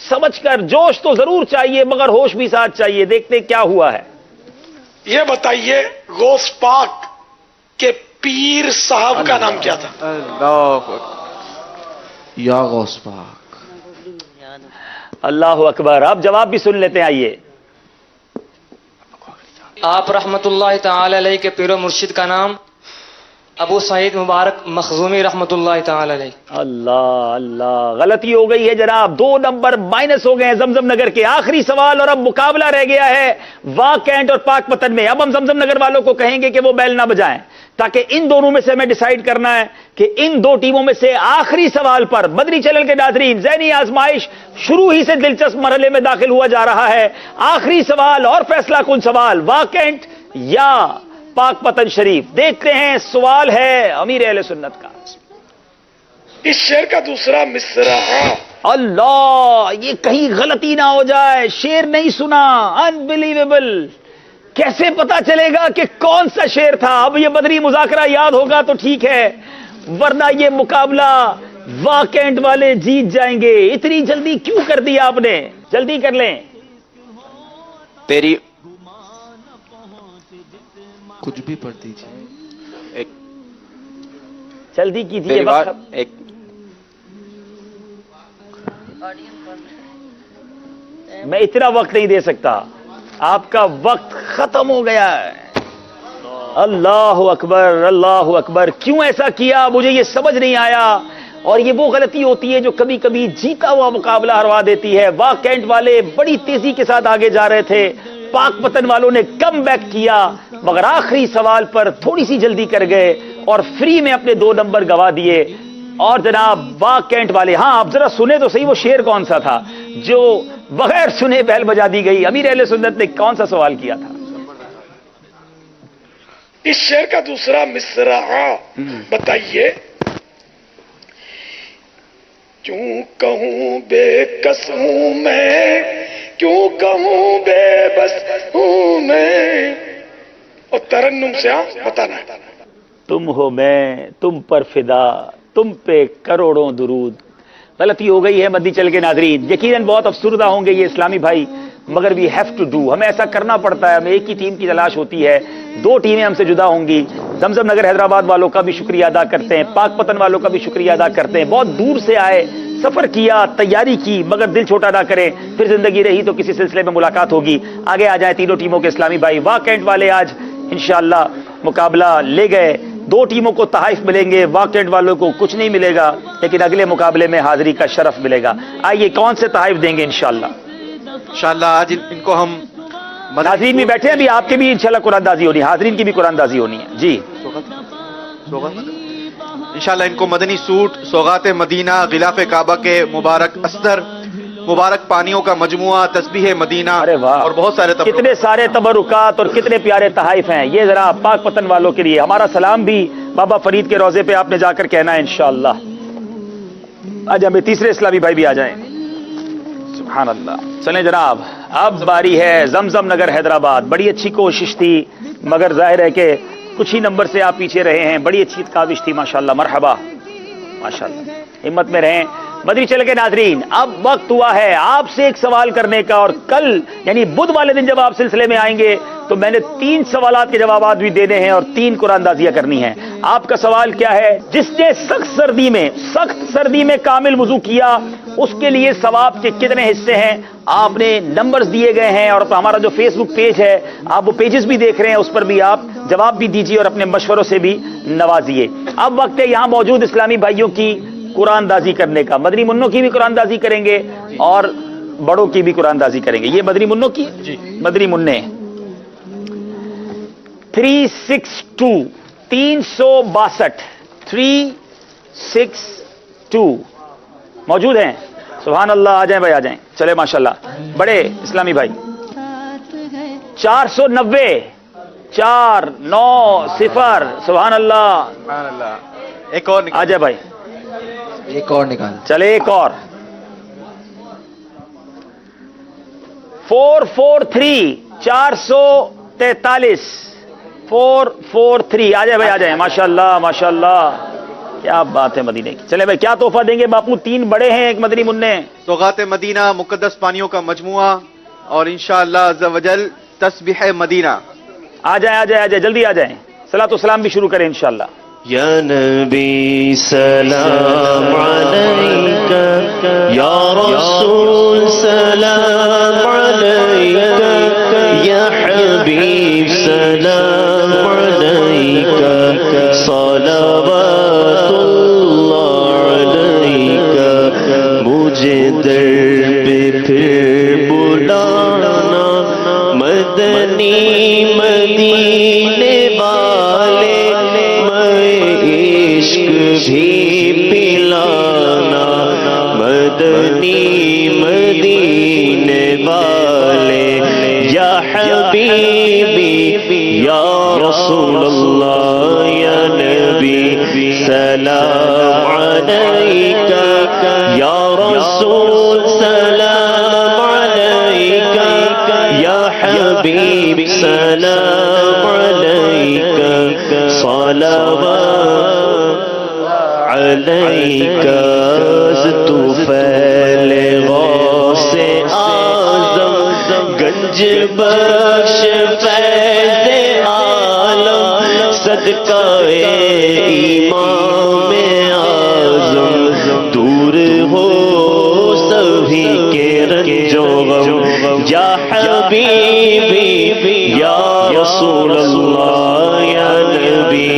سمجھ کر. جوش تو ضرور چاہیے مگر ہوش بھی ساتھ چاہیے. دیکھتے ہیں کیا ہوا ہے. یہ بتائیے غوث پاک کے پیر صاحب کا نام کیا تھا؟ اللہ یا غوث پاک. اللہ اکبر. اب جواب بھی سن لیتے ہیں. آئیے. آپ رحمت اللہ تعالی علیہ کے پیر و مرشد کا نام ابو سعید مبارک مخزومی رحمت اللہ تعالی علیہ. اللہ اللہ, غلطی ہو گئی ہے جناب. 2 نمبر مائنس ہو گئے ہیں زمزم نگر کے. آخری سوال اور اب مقابلہ رہ گیا ہے واق کینٹ اور پاک پتن میں. اب ہم زمزم نگر والوں کو کہیں گے کہ وہ بیل نہ بجائیں تاکہ ان دونوں میں سے ہمیں ڈیسائیڈ کرنا ہے کہ ان 2 ٹیموں میں سے آخری سوال پر. مدنی چینل کے ناظرین, ذہنی آزمائش شروع ہی سے دلچسپ مرحلے میں داخل ہوا جا رہا ہے. آخری سوال اور فیصلہ کن سوال, واق کینٹ یا پاک پتن شریف. دیکھتے ہیں سوال ہے امیر اہل سنت کا. اس شعر کا دوسرا مصرع. اللہ, یہ کہیں غلطی نہ ہو جائے. شعر نہیں سنا. انبلیویبل. کیسے پتا چلے گا کہ کون سا شعر تھا؟ اب یہ بدری مذاکرہ یاد ہوگا تو ٹھیک ہے, ورنہ یہ مقابلہ واق کینٹ والے جیت جائیں گے. اتنی جلدی کیوں کر دیا آپ نے؟ جلدی کر لیں. تیری کچھ بھی پڑھ دیجیے. جلدی کیجیے. میں اتنا وقت نہیں دے سکتا, آپ کا وقت ختم ہو گیا ہے. اللہ اکبر اللہ اکبر. کیوں ایسا کیا مجھے یہ سمجھ نہیں آیا. اور یہ وہ غلطی ہوتی ہے جو کبھی کبھی جیتا ہوا مقابلہ ہروا دیتی ہے. واق کینٹ والے بڑی تیزی کے ساتھ آگے جا رہے تھے, پاک پتن والوں نے کم بیک کیا مگر آخری سوال پر تھوڑی سی جلدی کر گئے اور فری میں اپنے 2 نمبر گوا دیے. اور جناب واق کینٹ والے, ہاں آپ ذرا سنے تو صحیح وہ شعر کون سا تھا جو بغیر سنے بیل بجا دی گئی. امیر اہل سنت نے کون سا سوال کیا تھا؟ اس شعر کا دوسرا مصرع بتائیے. کیوں کہوں بے کس ہوں میں, کیوں کہوں بے بس ہوں میں, اور ترنم سے بتانا ہے. تم ہو میں تم پر فدا تم پہ کروڑوں درود. غلطی ہو گئی ہے مدنی چل کے ناظرین، یقیناً بہت افسردہ ہوں گے یہ اسلامی بھائی، مگر وی ہیو ٹو ڈو، ہمیں ایسا کرنا پڑتا ہے. ہمیں ایک ہی ٹیم کی تلاش ہوتی ہے، دو ٹیمیں ہم سے جدا ہوں گی. زمزم نگر حیدرآباد والوں کا بھی شکریہ ادا کرتے ہیں، پاک پتن والوں کا بھی شکریہ ادا کرتے ہیں. بہت دور سے آئے، سفر کیا، تیاری کی، مگر دل چھوٹا نہ کریں. پھر زندگی رہی تو کسی سلسلے میں ملاقات ہوگی. آگے آ جائیں تینوں ٹیموں کے اسلامی بھائی. واکینٹ والے آج انشاءاللہ مقابلہ لے گئے، دو ٹیموں کو تحائف ملیں گے، واکینٹ والوں کو کچھ نہیں ملے گا، لیکن اگلے مقابلے میں حاضری کا شرف ملے گا. آئیے کون سے تحائف دیں گے انشاءاللہ؟ انشاءاللہ آج ان کو ہم ناظرین بھی بیٹھے ہیں، ابھی آپ کے بھی انشاءاللہ قرآن دازی ہونی ہے، حاضرین کی بھی قرآن دازی ہونی ہے. جی انشاءاللہ ان کو مدنی سوٹ، سوغات مدینہ، غلاف کعبہ کے مبارک استر، مبارک پانیوں کا مجموعہ، تسبیح مدینہ اور بہت سارے کتنے سارے تبرکات اور کتنے پیارے تحائف ہیں. یہ ذرا پاک پتن والوں کے لیے ہمارا سلام بھی بابا فرید کے روزے پہ آپ نے جا کر کہنا ہے انشاءاللہ. آج ہمیں تیسرے اسلامی بھائی بھی آ جائیں. سبحان اللہ. چلیں جناب، اب باری ہے زمزم نگر حیدرآباد. بڑی اچھی کوشش تھی، مگر ظاہر ہے کہ کچھ ہی نمبر سے آپ پیچھے رہے ہیں. بڑی اچھی کاوش تھی، ماشاءاللہ. مرحبا، ماشاءاللہ، ہمت میں رہیں. مدنی چل کے ناظرین، اب وقت ہوا ہے آپ سے ایک سوال کرنے کا، اور کل یعنی بدھ والے دن جب آپ سلسلے میں آئیں گے تو میں نے 3 سوالات کے جوابات بھی دینے ہیں اور 3 قرآن دازیاں کرنی ہیں. آپ کا سوال کیا ہے؟ جس نے سخت سردی میں کامل وضو کیا اس کے لیے ثواب کے کتنے حصے ہیں؟ آپ نے نمبرز دیے گئے ہیں، اور ہمارا جو فیس بک پیج ہے آپ وہ پیجز بھی دیکھ رہے ہیں، اس پر بھی آپ جواب بھی دیجیے اور اپنے مشوروں سے بھی نوازیے. اب وقت ہے یہاں موجود اسلامی بھائیوں کی قرآن دازی کرنے کا. مدنی منوں کی بھی قرآن دازی کریں گے اور بڑوں کی بھی قرآن دازی کریں گے. یہ مدنی منوں کی مدنی منع 362 362 موجود ہیں. سبحان اللہ. آ جائیں بھائی، آ جائیں. چلے ماشاءاللہ. بڑے اسلامی بھائی 490 490. سبحان اللہ. ایک اور آ جائے بھائی، ایک اور نکال. چلے ایک اور 443 443 443. آ جائے بھائی، آ جائیں. ماشاءاللہ ماشاءاللہ، کیا بات ہے مدینے کی. چلے بھائی، کیا تحفہ دیں گے باپو؟ 3 بڑے ہیں، ایک مدنی منع. سوغات مدینہ، مقدس پانیوں کا مجموعہ اور انشاءاللہ عز و جل تسبیح مدینہ. آ جائیں آ جائیں آ جائیں، جلدی آ جائیں. صلاۃ و سلام بھی شروع کریں انشاءاللہ. یا نبی سلام علیکہ، یا رسول سلام علیکہ، یا حبیب سلام علیکہ، صلوات اللہ علیکہ. مجھے در پہ پھر بلانا، مدنی مدینے والے، بھی پلانا، مدنی مدینے والے. یا حبیبی یا رسول اللہ، یا نبی سلام علیکہ، یا رسول سلام علیکہ، یا حبیب سلام علیکہ، صلوات علیکہ. طفیل غوث اعظم، گنج بخش فیض عالم، صدقہ امام اعظم، دور ہو سبھی کے رنج و غم. یا حبیبی یا رسول اللہ، یا نبی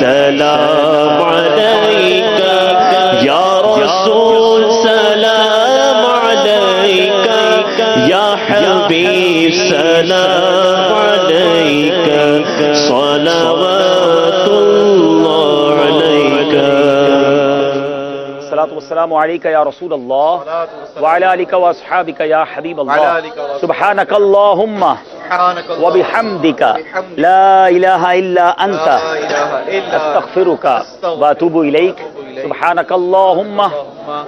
سلام علیکہ، یا رسول سلام علیکہ، یا حبیب سلام علیکہ، صلوات اللہ علیکہ. الصلاۃ والسلام علیکہ یا رسول اللہ وعلی آلک واصحابک یا حبیب اللہ. سبحانک اللہم وبحمدک لا الہ الا انت استغفرک واتوب الیک. سبحانک اللہم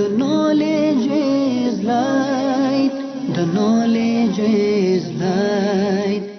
The knowledge is light, the knowledge is light.